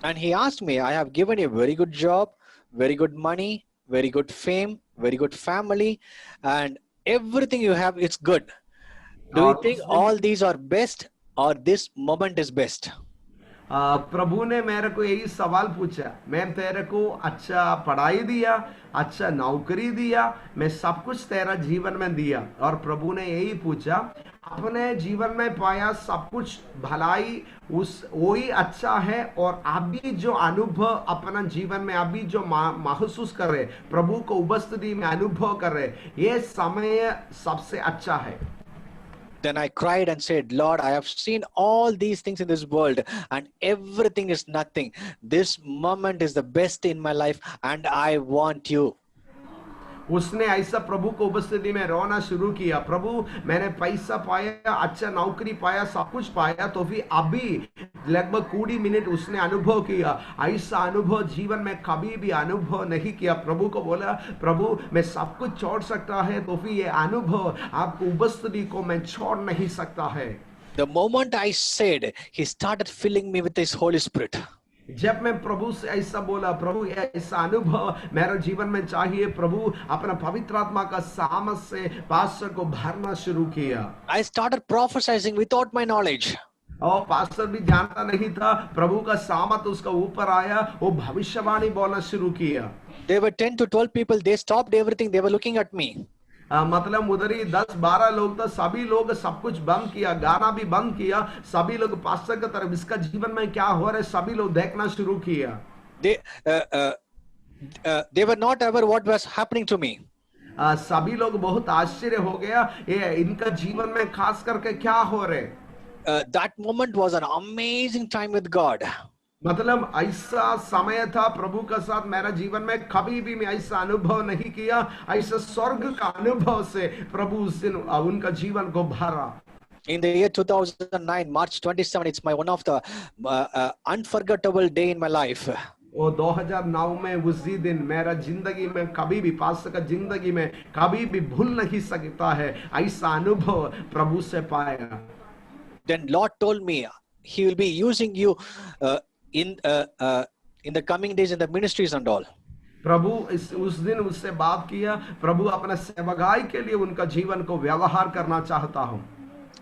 And he asked me, I have given you a very good job, very good money, very good fame, very good family, and everything you have is good. Do you और think उस दिन all these are best or this moment is best? प्रभु ने मेरे को यही सवाल पूछा, मैं तेरे को अच्छा पढ़ाई दिया, अच्छा नौकरी दिया, मैं सब कुछ तेरा जीवन में दिया, और प्रभु ने यही पूछा, अपने जीवन में पाया सब कुछ भलाई उस वही अच्छा है, और अभी जो अनुभव अपना जीवन में अभी जो महसूस कर रहे, प्रभु को उपस्थिति में अनुभव कर रहे, ये समय सबसे अच्छा है। Then I cried and said, Lord, I have seen all these things in this world and everything is nothing. This moment is the best in my life and I want you. उसने ऐसा प्रभु को उपस्थिति में रोना शुरू किया, प्रभु मैंने पैसा पाया, अच्छा नौकरी पाया, सब कुछ पाया, तो फिर अभी लगभग 20 मिनट उसने अनुभव किया, ऐसा अनुभव जीवन में कभी भी अनुभव नहीं किया। प्रभु को बोला, प्रभु मैं सब कुछ छोड़ सकता है, तो फिर ये अनुभव आपको उपस्थिति को मैं छोड़ नहीं सकता है। The moment I said, he started filling me with his Holy Spirit. जब मैं प्रभु से ऐसा बोला, प्रभु ऐसा अनुभव मेरे जीवन में चाहिए, प्रभु अपना पवित्र आत्मा का सामर्थ से पास्टर को भरना शुरू किया। I started prophesying without my knowledge. और पास्टर भी जानता नहीं था, प्रभु का सामर्थ उसका ऊपर आया, वो भविष्यवाणी बोलना शुरू किया। There were 10 to 12 people, they stopped everything, they were looking at me. मतलब उधर ही 10-12 लोग था, सभी लोग सब कुछ बंद किया, गाना भी बंद किया, सभी लोग पास्टर की तरफ, इसका जीवन में क्या हो रहा है, सभी लोग देखना शुरू किया। They were not aware what was happening to me. सभी लोग बहुत आश्चर्य हो गया, ये इनका जीवन में खास करके क्या हो रहे। That moment was an amazing time with God. मतलब ऐसा समय था प्रभु का साथ, मेरा जीवन में कभी भी मैं ऐसा अनुभव नहीं किया, ऐसा स्वर्ग का अनुभव से प्रभु उस दिन उनका जीवन को भरा। In the year 2009, March 27, it's my one of the unforgettable day in my life. वो 2009 में उसी दिन मेरा जिंदगी में कभी भी, पास्टर का जिंदगी में कभी भी भूल नहीं सकता है, ऐसा अनुभव प्रभु से पाया। Then Lord told me he will be using you in the coming days in the ministries and all. प्रभु उस दिन उससे बात किया, प्रभु अपने सेवकाई के लिए उनका जीवन को व्यवहार करना चाहता हूँ।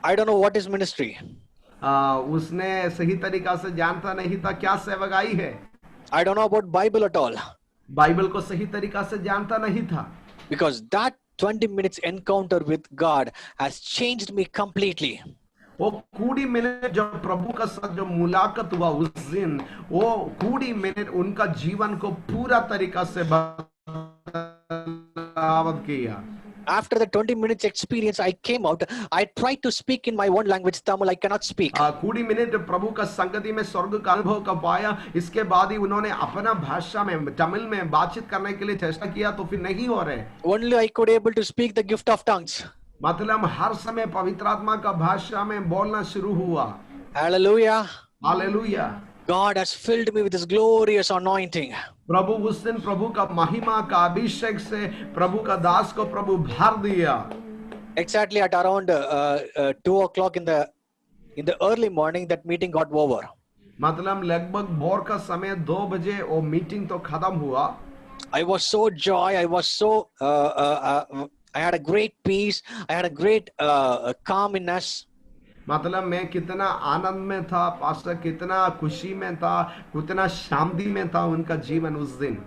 I don't know what is ministry. उसने सही तरीका से जानता नहीं था क्या सेवकाई है। I don't know about Bible at all. Bible को सही तरीका से जानता नहीं था। Because that 20 minutes encounter with God has changed me completely. वो 20 मिनट जो प्रभु का साथ जो मुलाकात हुआ उस दिन, वो 20 मिनट उनका जीवन को पूरा तरीका से बदलाव किया। After the 20 minutes experience, I came out. I tried to speak in my own language, Tamil. I cannot speak. 20 minute प्रभु का संगति में स्वर्ग का अनुभव का पाया, इसके बाद ही उन्होंने अपना भाषा में तमिल में बातचीत करने के लिए चेष्टा किया, तो फिर नहीं हो रहे। Only I could able to speak the gift of tongues. मतलब हर समय पवित्र आत्मा का भाषा में बोलना शुरू हुआ। Hallelujah. Hallelujah. God has filled me with his glorious anointing. प्रभु उस दिन प्रभु का महिमा का अभिषेक से प्रभु का दास को प्रभु भर दिया। Exactly at around 2 o'clock in the early morning, that meeting got over. मतलब लगभग भोर का समय 2 बजे वो मीटिंग तो खत्म हुआ। I was so joy. I was so I had a great peace. I had a great calmness. मतलब मैं कितना आनंद में था, पास्टर कितना खुशी में था, कितना शांति में था उनका जीवन उस दिन।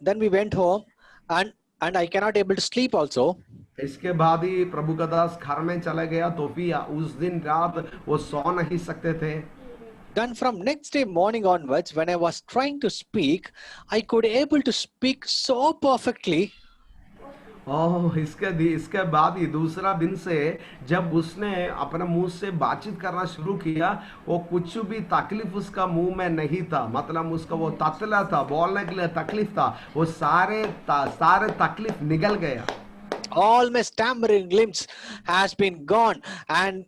Then we went home and I cannot able to sleep also. इसके बाद ही प्रभु का दास घर में चला गया, तो फिर उस दिन रात वो सो नहीं सकते थे। Then from next day morning onwards, when I was trying to speak, I could able to speak so perfectly. इसके बाद ही दूसरा दिन से जब उसने अपने मुंह से बातचीत करना शुरू किया, वो कुछ भी तकलीफ उसका मुंह में नहीं था। मतलब उसका वो ततला था, बोलने के लिए तकलीफ था, वो सारे तकलीफ निकल गया। All my stammering limbs has been gone, and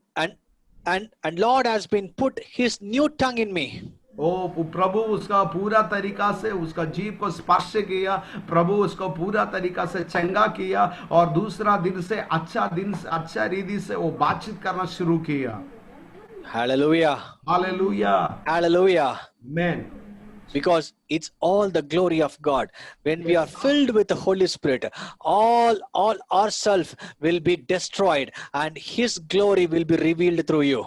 Lord has been put his new tongue in me. ओ प्रभु उसका पूरा तरीका से उसका जीव को स्पर्श किया, प्रभु उसको पूरा तरीका से चंगा किया और दूसरा दिन से अच्छा रीति से वो बातचीत करना शुरू किया। Hallelujah. Hallelujah, Hallelujah. Amen. Because it's all the glory of God. When we are filled with the Holy Spirit, all ourself will be destroyed and His glory will be revealed through you.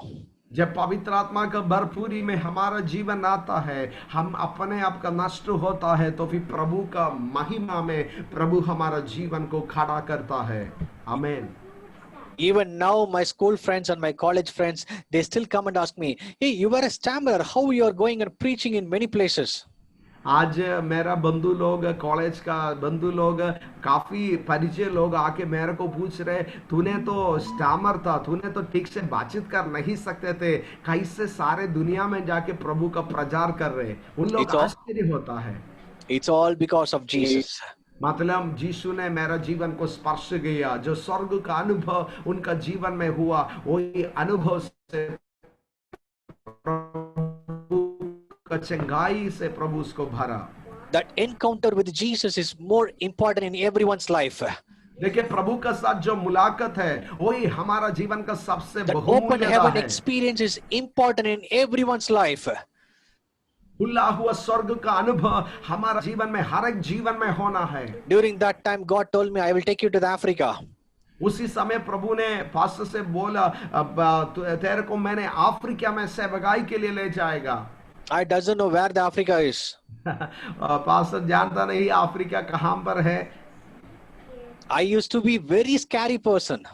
जब पवित्र आत्मा का भरपूरी में हमारा जीवन आता है, हम अपने आप का नष्ट होता है, तो फिर प्रभु का महिमा में प्रभु हमारा जीवन को खड़ा करता है। आमेन। Even now, my school friends and my college friends, they still come and ask me, hey, you are a stammerer. How you are going and preaching in many places? आज मेरा बंधु लोग, कॉलेज का बंधु लोग, काफी परिचय लोग आके मेरे को पूछ रहे, तूने तो स्टैमर था, तूने तो ठीक से बातचीत कर नहीं सकते थे, कैसे सारे दुनिया में जाके प्रभु का प्रचार कर रहे। उन लोग आश्चर्य होता है। It's all because of Jesus. मतलब यीशु ने मेरा जीवन को स्पर्श किया, जो स्वर्ग का अनुभव उनका जीवन में हुआ, वही अनुभव से प्रभु का चंगाई से प्रभु उसको भरा। That encounter with Jesus is more important in everyone's life. देखिए प्रभु का साथ जो मुलाकात है वही हमारा जीवन का सबसे That open बहुमूल्य heaven है। experience is important in everyone's life. खुला हुआ स्वर्ग का अनुभव हमारा जीवन में, हर एक जीवन में होना है। During that time, God told me, I will take you to the Africa. उसी समय प्रभु ने पास्टर से बोला, तेरे को मैंने अफ्रीका में सेवकाई के लिए ले जाएगा। I doesn't know where the Africa is. Pastor जानता नहीं अफ्रीका कहाँ पर है। I used to be very scary person.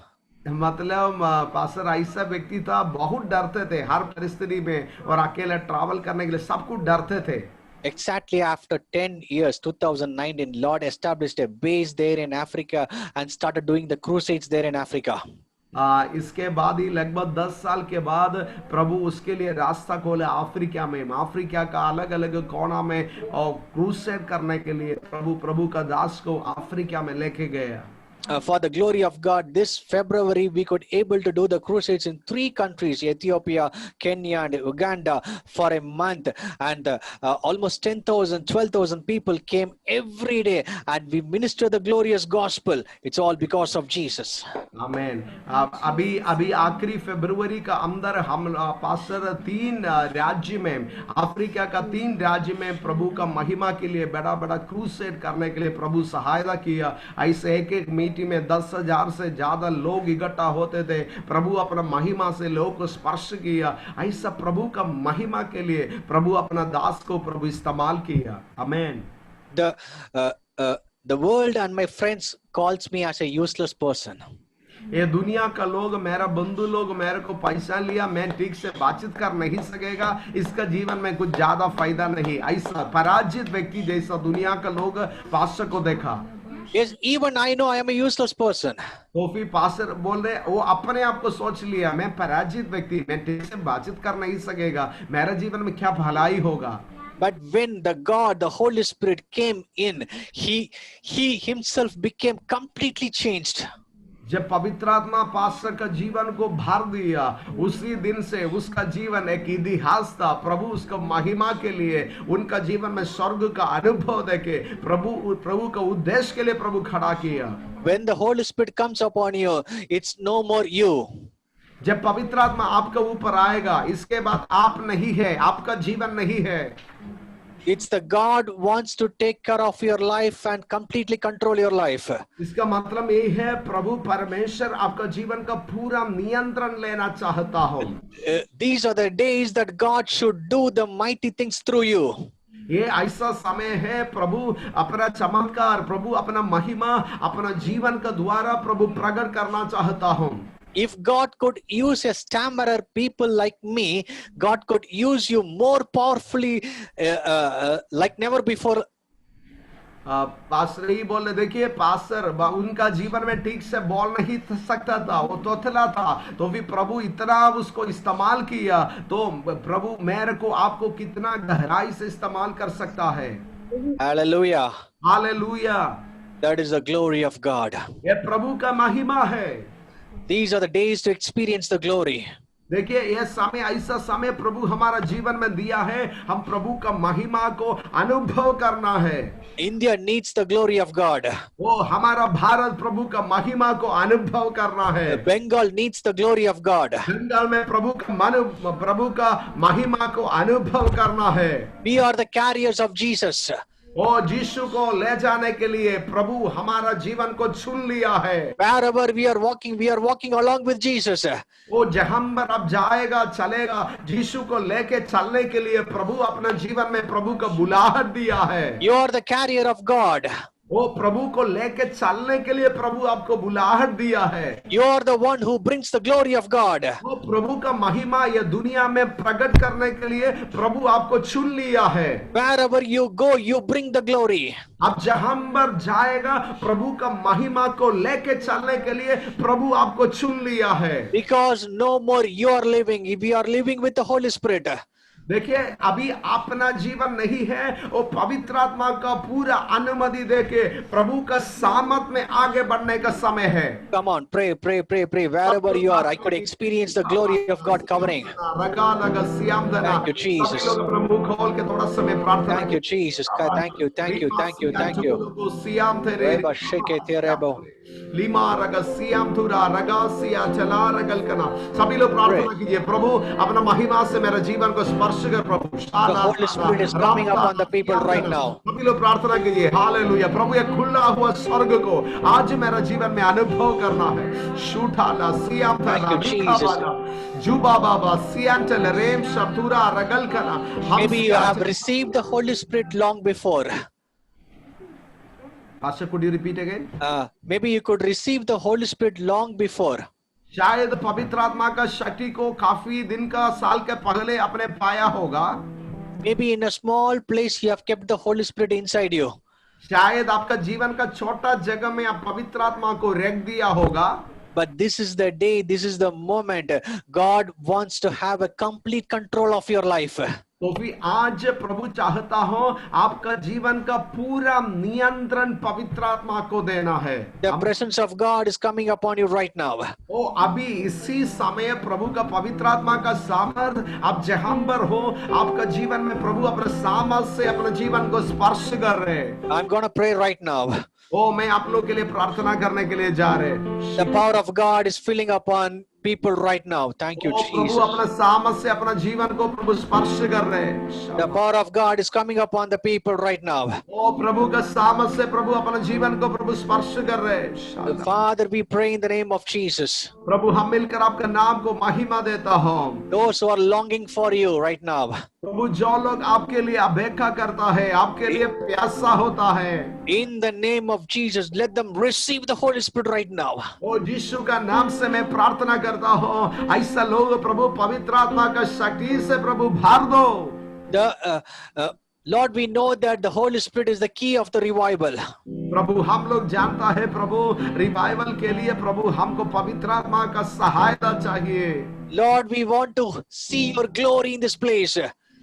मतलब पास्टर ऐसा व्यक्ति था, बहुत डरते थे हर परिस्थिति में, और अकेले ट्रैवल करने के लिए सब कुछ डरते थे। Exactly after 10 years, 2019, Lord established a base there in Africa and started doing the crusades there in Africa. इसके बाद ही लगभग 10 साल के बाद प्रभु उसके लिए रास्ता खोले अफ्रीका में, अफ्रीका का अलग अलग कोना में, और क्रूसेड करने के लिए प्रभु का दास को अफ्रीका में लेके गया। For the glory of God, this February we could able to do the crusades in 3 countries, Ethiopia, Kenya and Uganda, for a month, and almost 10,000, 12,000 people came every day and we ministered the glorious gospel. It's all because of Jesus. आमेन। अभी आखिरी फरवरी का अंदर हम pastor 3 राज्य में, Africa का 3 राज्य में प्रभु का महिमा के लिए बड़ा बड़ा क्रूसेड करने के लिए प्रभु सहायता किया। ऐसे एक मीटिंग में 10,000 से ज्यादा लोग इकट्ठा होते थे। प्रभु अपना महिमा से लोग को स्पर्श किया। ऐसा प्रभु का महिमा के लिए प्रभु अपना दास को प्रभु इस्तेमाल किया। आमेन। The world and my friends calls me as a useless person. ये दुनिया का लोग, मेरा बंधु लोग मेरे को पहचान लिया, मैं ठीक से बातचीत कर नहीं सकेगा, इसका जीवन में कुछ ज्यादा फायदा नहीं, ऐसा पराजित व्यक्ति जैसा दुनिया का लोग पास्टर को देखा। Yes, even I know I am a useless person. तो फिर पास्टर बोल रहे, वो अपने आप को सोच लिया, मैं पराजित व्यक्ति, मैं ठीक से बातचीत कर नहीं सकेगा, मेरा जीवन में क्या भलाई होगा। But when the God, the Holy Spirit came in, he himself became completely changed. जब पवित्र आत्मा पास्टर का जीवन को भर दिया, उसी दिन से उसका जीवन एक इतिहास था। प्रभु उसका महिमा के लिए, उनका जीवन में स्वर्ग का अनुभव देके प्रभु का उद्देश्य के लिए प्रभु खड़ा किया। When the Holy Spirit comes upon you, it's no more you. जब पवित्र आत्मा आपके ऊपर आएगा, इसके बाद आप नहीं है, आपका जीवन नहीं है। It's the God wants to take care of your life and completely control your life. इसका मतलब ये है, प्रभु परमेश्वर आपका जीवन का पूरा नियंत्रण लेना चाहता हो। These are the days that God should do the mighty things through you. ये ऐसा समय है, प्रभु अपना चमत्कार, प्रभु अपना महिमा अपना जीवन का द्वारा प्रभु प्रकट करना चाहता हूँ। If God could use a stammerer people like me, God could use you more powerfully like never before. Pastor ही बोले, देखिए पास्टर उनका जीवन में ठीक से बोल नहीं सकता था, वो तोतला था, तो भी प्रभु इतना उसको इस्तेमाल किया, तो प्रभु मेरे को आपको कितना गहराई से इस्तेमाल कर सकता है। Hallelujah. Hallelujah. That is the glory of God. ये प्रभु का महिमा है। These are the days to experience the glory. देखिए यह समय ऐसा समय प्रभु हमारा जीवन में दिया है, हम प्रभु का महिमा को अनुभव करना है। India needs the glory of God. वो हमारा भारत प्रभु का महिमा को अनुभव करना है। Bengal needs the glory of God. Bengal में प्रभु का महिमा को अनुभव करना है। We are the carriers of Jesus. ओ यीशु को ले जाने के लिए प्रभु हमारा जीवन को चुन लिया है। Wherever we are walking along with Jesus. वो जहां पर अब जाएगा चलेगा, यीशु को लेके चलने के लिए प्रभु अपने जीवन में प्रभु का बुलाहट दिया है। You are the carrier of God. वो प्रभु को लेके चलने के लिए प्रभु आपको बुलाहट दिया है। You are the one who brings the glory of God. वो प्रभु का महिमा ये दुनिया में प्रकट करने के लिए प्रभु आपको चुन लिया है। Wherever you go, you bring the glory. अब जहां पर जाएगा प्रभु का महिमा को लेके चलने के लिए प्रभु आपको चुन लिया है। Because no more you are living, we are living with the Holy Spirit. देखिए अभी अपना जीवन नहीं है, वो पवित्र आत्मा का पूरा अनुमति देके प्रभु का सामर्थ में आगे बढ़ने का समय है। Come on, pray. Wherever you are, I could experience the glory of God covering. Thank you, Jesus. Thank you, Jesus. Thank you. Reba sheke te rebo. लिमा रगसियाम थुरा रगासिया चला रगलकना। सभी लोग प्रार्थना कीजिए, प्रभु अपना महिमा से मेरे जीवन को स्पर्श कर प्रभु। The Holy Spirit is coming upon the people right now. सभी लोग प्रार्थना कीजिए, हालेलुया। प्रभु ये खुला हुआ स्वर्ग को आज मेरा जीवन में अनुभव करना है। शूठाला सियाम थरा जुबा बाबा सियांचल RAM शतुरा रगलकना। Maybe you have received the Holy Spirit long before. Pastor, could you repeat again? Maybe you could receive the Holy Spirit long before. शायद पवित्र आत्मा का शक्ति को काफी दिन का साल के पहले आपने पाया होगा। Maybe in a small place you have kept the Holy Spirit inside you. शायद आपका जीवन का छोटा जगह में आप पवित्र आत्मा को रख दिया होगा। But this is the day, this is the moment. God wants to have a complete control of your life. तो फिर आज प्रभु चाहता हो आपका जीवन का पूरा नियंत्रण पवित्र आत्मा को देना है। The presence of God is coming upon you right now. ओ अभी इसी समय प्रभु का पवित्र आत्मा का सामर्थ आप जहां पर हो, आपका जीवन में प्रभु अपने सामर्थ से अपने जीवन को स्पर्श कर रहे हैं। I'm gonna pray right now. ओ मैं आप लोग के लिए प्रार्थना करने के लिए जा रहे। The power of God is filling upon people right now. Thank you, Prabhu Jesus. अपने सामर्थ से अपना जीवन को प्रभु स्पर्श कर रहे हैं। The power of God is coming upon the people right now. ओ प्रभु का सामर्थ से प्रभु अपने जीवन को प्रभु स्पर्श कर रहे हैं। Father, we pray in the name of Jesus. प्रभु हम मिलकर आपका नाम को महिमा देता हूँ। Those who are longing for you right now. प्रभु जो लोग आपके लिए अपेक्षा करता है, आपके लिए प्यासा होता है, In the name of Jesus, let them receive the Holy Spirit right now. ओ यीशु का नाम से मैं प्रार्थना करता हूँ, ऐसा लोग प्रभु पवित्र आत्मा का शक्ति से प्रभु भर दो। Lord, we know that the Holy Spirit is the key of the revival. प्रभु हम लोग जानता है प्रभु रिवाइवल के लिए प्रभु हमको पवित्र आत्मा का सहायता चाहिए। Lord, we want to see your glory in this place.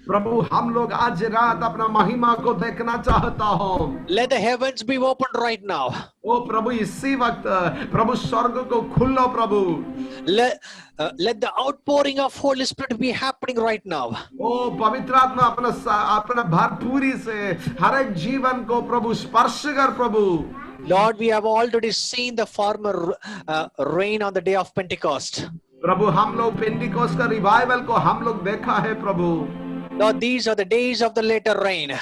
प्रभु हम लोग आज रात अपना महिमा को देखना चाहता हूँ। Let the heavens be opened right now. ओ प्रभु इसी वक्त प्रभु स्वर्ग को खोलो प्रभु। Let the outpouring of Holy Spirit be happening right now. ओ पवित्र आत्मा अपना भरपूरी से हर एक जीवन को प्रभु स्पर्श कर प्रभु। Lord, we have already seen the former rain on the day of Pentecost. प्रभु हम लोग पेंटिकोस्ट का रिवाइवल को हम लोग देखा है प्रभु। Lord, these are the days of the later rain.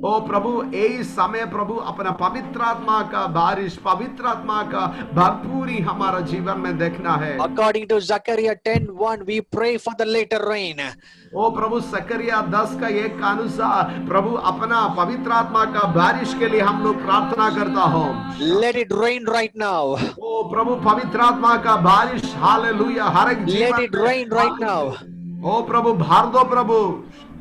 ओ प्रभु यही समय प्रभु अपना पवित्र आत्मा का बारिश, पवित्र आत्मा का भरपूरी हमारा जीवन में देखना है। According to Zechariah 10:1, we pray for the later rain. ओ प्रभु सकरिया 10 का 1 का अनुसार प्रभु अपना पवित्र आत्मा का बारिश के लिए हम लोग प्रार्थना करता हूँ। Let it rain right now. ओ प्रभु पवित्र आत्मा का बारिश, हालेलुया, हर एक जीवन Let it rain right now. ओ प्रभु भर दो प्रभु।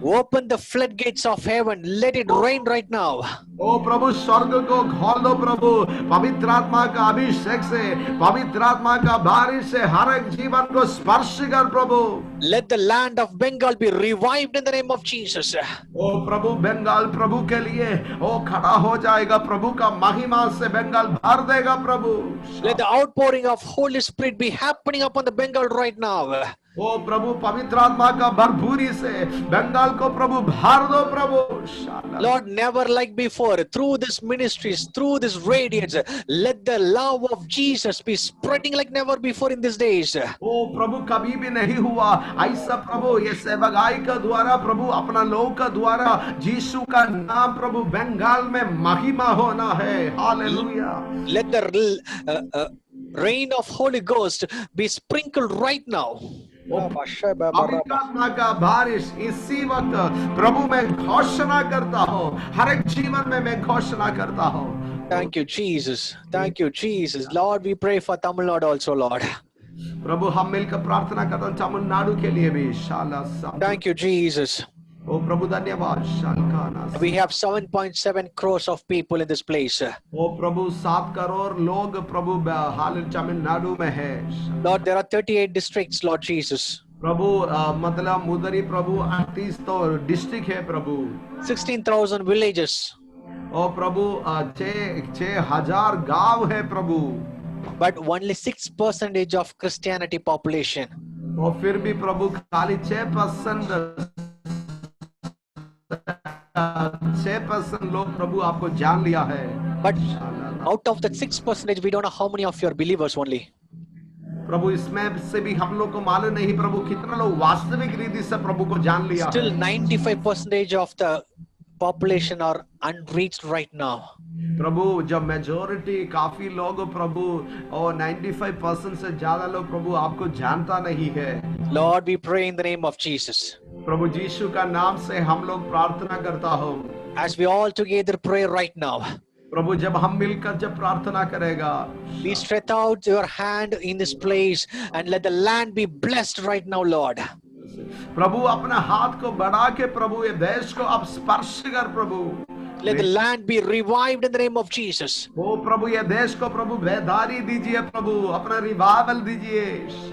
Open the floodgates of heaven. Let it rain right now. ओ प्रभु स्वर्ग को खोल दो प्रभु, पवित्र आत्मा का अभिषेक से, पवित्र आत्मा का बारिश से हर एक जीवन को स्पर्श कर प्रभु। Let the land of Bengal be revived in the name of Jesus. ओ प्रभु बंगाल प्रभु के लिए ओ खड़ा हो जाएगा, प्रभु का महिमा से बंगाल भर देगा प्रभु। Let the outpouring of Holy Spirit be happening upon the Bengal right now. ओ प्रभु पवित्र आत्मा का भरपूरी से बंगाल को प्रभु भर दो प्रभु। शाला। Lord, never like before, through this ministries, through this radiance, let the love of Jesus be spreading like never before in these days. ओ प्रभु कभी भी नहीं हुआ ऐसा प्रभु, ये सेवकाई का द्वारा प्रभु अपना लोग का द्वारा यीशु का नाम प्रभु बंगाल में महिमा होना है। Hallelujah. Let the rain of Holy Ghost be sprinkled right now. पवित्र आत्मा का बारिश इसी वक्त प्रभु मैं घोषणा करता हूँ, हर एक जीवन में मैं घोषणा करता हूँ। Thank you, Jesus. Thank you, Jesus. Lord, we pray for Tamil Nadu also, Lord. प्रभु हम मिलकर प्रार्थना करते हैं तमिलनाडु के लिए भी। शाला। Thank you, Jesus. ओ प्रभु धन्यवाद। शालकाना। We have 7.7 crores of people in this place. ओ प्रभु 7 करोड़ लोग प्रभु हाल तमिलनाडु में है। Lord, there are 38 districts, Lord Jesus. प्रभु मतलब उधर ही प्रभु 38 तो डिस्ट्रिक्ट है प्रभु। 16,000 villages. ओ प्रभु 6,000 गांव है प्रभु। But only 6% of Christianity population. और फिर भी प्रभु खाली 6% लोग प्रभु आपको जान लिया है। But out of that 6%, we don't know how many of you are believers only. प्रभु इसमें से भी हम लोग को मालूम नहीं प्रभु कितना लोग वास्तविक रीति से प्रभु को जान लिया। Still 95% of the population are unreached right now. प्रभु जब मेजोरिटी काफी लोग प्रभु और 95% से ज्यादा लोग प्रभु आपको जानता नहीं है। Lord, we pray in the name of Jesus. प्रभु यीशु का नाम से हम लोग प्रार्थना करता हो। As we all together pray right now, प्रभु जब हम मिलकर जब प्रार्थना करेगा, please stretch out your hand in this place and let the land be blessed right now, Lord. प्रभु अपना हाथ को बढ़ा के प्रभु ये देश को आप स्पर्श कर प्रभु। Let the land be revived in the name of Jesus. ओ प्रभु ये देश को प्रभु बेदारी दीजिए प्रभु, अपना रिवाइवल दीजिए।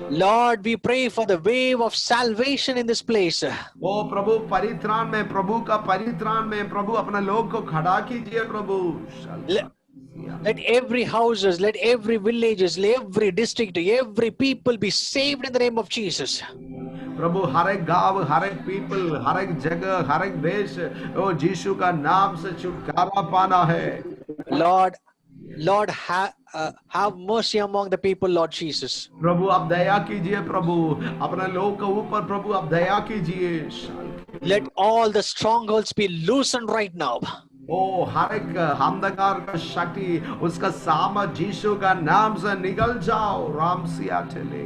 Lord, we pray for the wave of salvation in this place. ओ प्रभु परित्राण में प्रभु का परित्राण में प्रभु अपना लोग को खड़ा कीजिए प्रभु। Let every houses, let every villages, let every district, every people be saved in the name of Jesus. प्रभु हर एक गांव, हर एक पीपल, हर एक जगह, हर एक देश ओ यीशु का नाम से छुटकारा पाना है। Lord, have mercy among the people, Lord Jesus. प्रभु आप दया कीजिए प्रभु, अपने लोग के ऊपर प्रभु आप दया कीजिए। Let all the strongholds be loosened right now. ओ हर एक अंधकार का शक्ति उसका सामर्थ यीशु का नाम से निकल जाओ। राम सिया चले।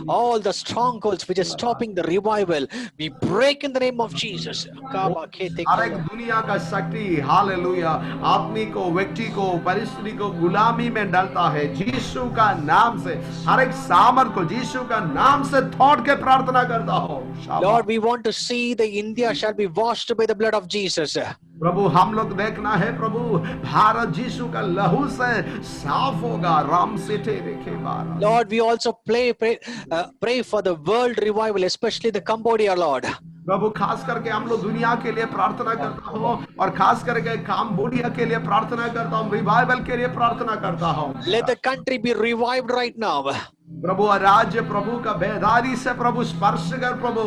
All the strongholds which are stopping the revival, we break in the name of Jesus. हर एक दुनिया का शक्ति हालेलुया आदमी को, व्यक्ति को, परिस्थिति को गुलामी में डालता है यीशु का नाम से। हर एक सामर्थ को यीशु का नाम से तोड़ के प्रार्थना करता हो। Lord, we want to see the India shall be washed by the blood of Jesus. प्रभु हम लोग देखना है प्रभु भारत यीशु का लहू से साफ होगा। राम से देखे बारा। Lord, we also pray for the world revival, especially the Cambodia, Lord. प्रभु खास करके हम लोग दुनिया के लिए प्रार्थना करता हूँ और खास करके काम्बोडिया के लिए प्रार्थना करता हूँ, रिवाइवल के लिए प्रार्थना करता हूँ। Let the country be revived right now. प्रभु राज्य प्रभु का बेदारी से प्रभु स्पर्श कर प्रभु।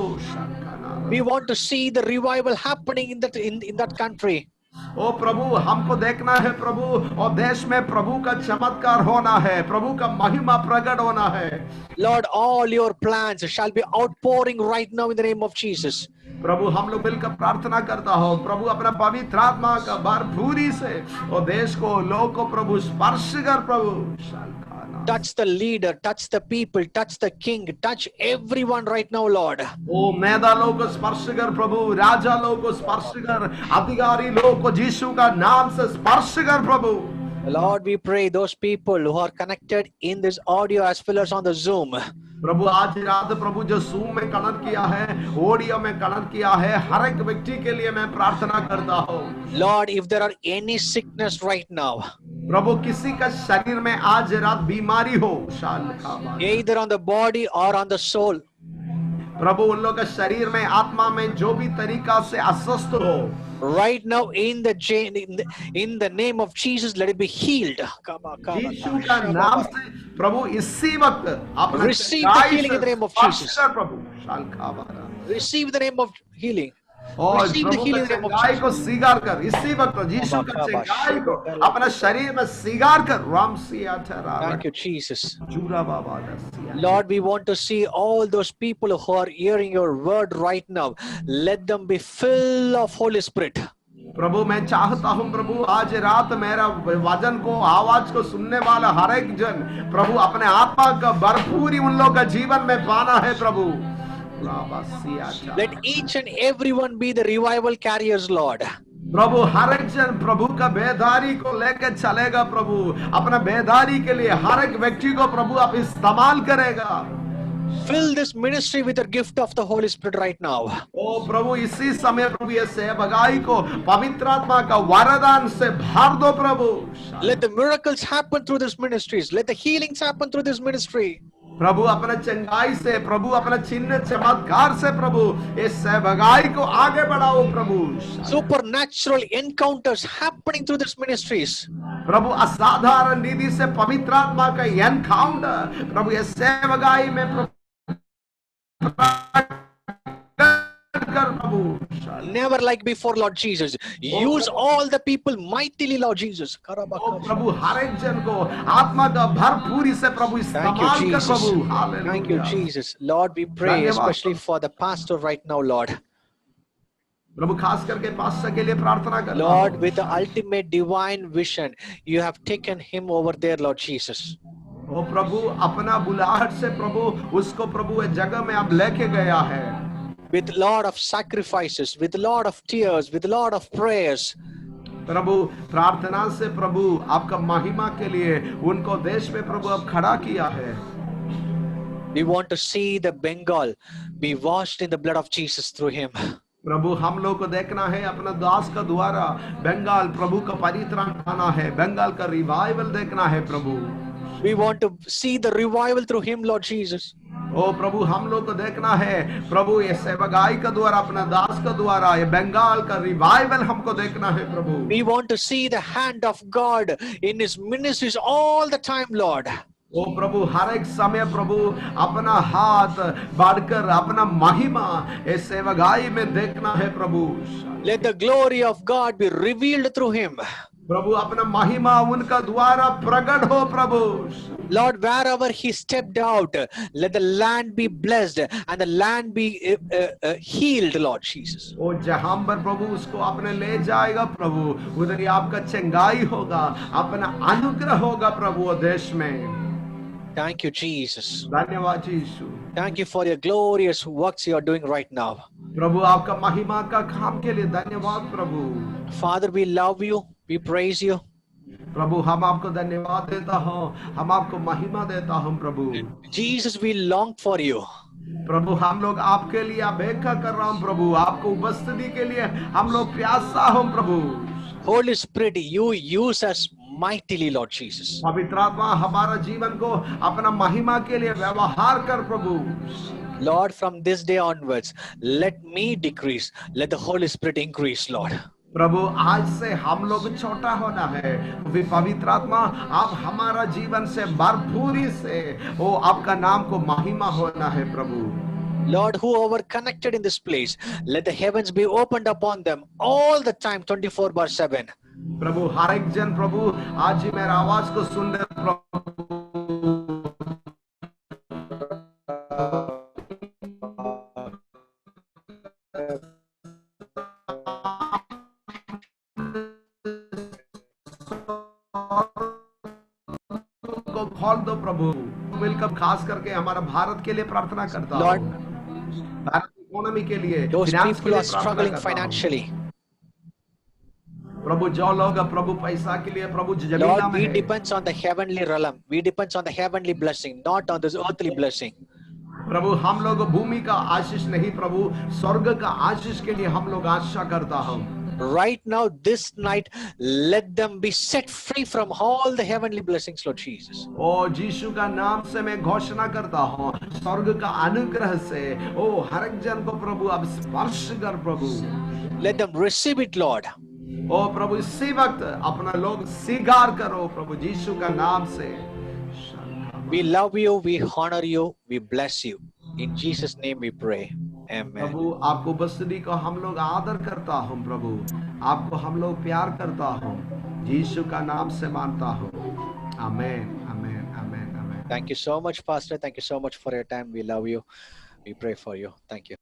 We want to see the revival happening in that country. ओ प्रभु हमको देखना है प्रभु, और देश में प्रभु का चमत्कार होना है, प्रभु का महिमा प्रकट होना है। Lord, all your plans shall be outpouring right now in the name of Jesus. प्रभु हम लोग मिलकर प्रार्थना करता हो प्रभु अपना पवित्र आत्मा का भरपूरी से और देश को, लोग को प्रभु स्पर्श कर प्रभु। Touch the leader, touch the people, touch the king, touch everyone right now, Lord. ओ नेता लोग को स्पर्श कर प्रभु, राजा लोग को स्पर्श कर, अधिकारी लोग को यीशु का नाम से स्पर्श कर प्रभु। Lord, we pray those people who are connected in this audio as well as on the Zoom. प्रभु आज रात प्रभु जो जूम में कनेक्ट किया है, ऑडियो में कनेक्ट किया है, हर एक व्यक्ति के लिए मैं प्रार्थना करता हूँ। Lord, if there are any sickness right now, प्रभु किसी का शरीर में आज रात बीमारी हो, either on the body or on the soul, प्रभु उन लोग का शरीर में, आत्मा में जो भी तरीका से अस्वस्थ हो, Right now, in the name of Jesus, let it be healed. यीशु का नाम से प्रभु इसी वक्त अपना Receive the चंगाई healing से in the name of स्पर्श Jesus. कर प्रभु शालखाबारा Receive the name of healing. और Receive the प्रभु का healing in the name of चंगाई को Jesus. स्वीकार कर इसी वक्त यीशु का चंगाई को अपना शरीर में स्वीकार कर राम सिया ठहरा Thank you, Jesus. जूरा बाबा दसिया Lord, we want to see all those people who are hearing your word right now. Let them be full of Holy Spirit. प्रभु मैं चाहता हूं प्रभु आज रात मेरा वचन को आवाज को सुनने वाला हर एक जन प्रभु अपने आत्मा का भरपूरी उन लोग का जीवन में पाना है प्रभु Let each and everyone be the revival carriers, Lord. प्रभु हर एक जन प्रभु का बेदारी को लेकर चलेगा प्रभु अपना बेदारी के लिए हर एक व्यक्ति को प्रभु आप इस्तेमाल करेगा Fill this ministry with the gift of the Holy Spirit right now. ओ प्रभु इसी समय प्रभु ये सेवकाई को पवित्र आत्मा का वरदान से भर दो प्रभु Let the miracles happen through these ministries. Let the healings happen through this ministry. प्रभु अपना चंगाई से प्रभु अपना चिन्ह चमत्कार से प्रभु इस सेवकाई को आगे बढ़ाओ प्रभु Supernatural encounters happening through these ministries. प्रभु असाधारण निधि से पवित्र आत्मा का एनकाउंटर प्रभु ये सेवकाई में प्रभु Never like before, Lord Jesus. Use all the people mightily, Lord Jesus. प्रभु हर एक जन को आत्मा का भरपूरी से प्रभु इस्तेमाल कर प्रभु Thank you, Jesus. Lord, we pray especially for the pastor right now, Lord. प्रभु खास करके पास्टर के लिए प्रार्थना कर Lord, with the ultimate divine vision, you have taken him over there, Lord Jesus. ओ प्रभु अपना बुलाहट से प्रभु उसको प्रभु एक जगह में आप लेके गया है with lot of sacrifices, with lot of tears, with lot of prayers. प्रभु प्रार्थना से प्रभु आपका महिमा के लिए उनको देश में प्रभु आप खड़ा किया है We want to see the Bengal be washed in the blood of Jesus through him. प्रभु हम लोग को देखना है अपना दास का द्वारा बंगाल प्रभु का परित्राण पाना है बंगाल का रिवाइवल देखना है प्रभु We want to see the revival through him, Lord Jesus. ओ प्रभु हम लोग को देखना है प्रभु ये सेवकाई का द्वारा अपना दास का द्वारा ये बंगाल का रिवाइवल हमको देखना है प्रभु We want to see the hand of God in his ministries all the time, Lord. ओ प्रभु हर एक समय प्रभु अपना हाथ बढ़कर अपना महिमा इस सेवकाई में देखना है प्रभु Let the glory of God be revealed through him. प्रभु अपना महिमा उनका द्वारा प्रकट हो प्रभु Lord, wherever he stepped out, let the land be blessed and the land be healed, Lord Jesus. ओ जहां पर प्रभु उसको अपने ले जाएगा प्रभु उधर ही आपका चंगाई होगा अपना अनुग्रह होगा प्रभु देश में Thank you, Jesus. धन्यवाद यीशु Thank you for your glorious works you are doing right now. प्रभु आपका महिमा का काम के लिए धन्यवाद प्रभु Father, we love you. We praise you. प्रभु हम आपको धन्यवाद देता हूँ हम आपको महिमा देता हूँ प्रभु Jesus, we long for you. प्रभु हम लोग आपके लिए अपेक्षा कर रहा हूँ प्रभु आपको उपस्थिति के लिए हम लोग प्यासा हूँ प्रभु Holy Spirit, you use us mightily, Lord Jesus. पवित्र आत्मा हमारा जीवन को अपना महिमा के लिए व्यवहार कर प्रभु Lord, from this day onwards, let me decrease, let the Holy Spirit increase, Lord. प्रभु आज से हम लोग छोटा होना है वे पवित्र आत्मा आप हमारा जीवन से भरपूरी से वो आपका नाम को महिमा होना है प्रभु Lord, whoever connected in this place, let the heavens be opened upon them all the time, 24/7. प्रभु हर एक जन प्रभु आज ही मेरा आवाज को सुन रहे प्रभु खोल दो प्रभु मिलकर खास करके हमारा भारत के लिए प्रार्थना करता हूँ Lord, भारत इकोनॉमी के लिए those finance के people लिए are struggling प्रार्थना करता हूँ। financially. प्रभु जो लोग प्रभु पैसा के लिए प्रभु जमीना Lord, में we है depends on the heavenly realm. We depends on the heavenly blessing, not on this earthly blessing. प्रभु हम लोग भूमि का आशीष नहीं प्रभु स्वर्ग का आशीष के लिए हम लोग आशा करता हूँ Right now, this night, let them be set free from all the heavenly blessings, Lord Jesus. ओ यीशु का नाम से मैं घोषणा करता हूँ स्वर्ग का अनुग्रह से ओ हर एक जन को प्रभु अब स्पर्श कर प्रभु Let them receive it, Lord. ओ प्रभु इसी वक्त अपना लोग स्वीकार करो प्रभु यीशु का नाम से। We love you, we honor you, we bless you. In Jesus' name we pray. Amen. प्रभु आपको उपस्थिति को हम लोग आदर करता हूँ प्रभु, आपको हम लोग प्यार करता हूँ, यीशु का नाम से मानता हूँ। आमेन आमेन आमेन आमेन। Thank you so much, Pastor. Thank you so much for your time. We love you. We pray for you. Thank you.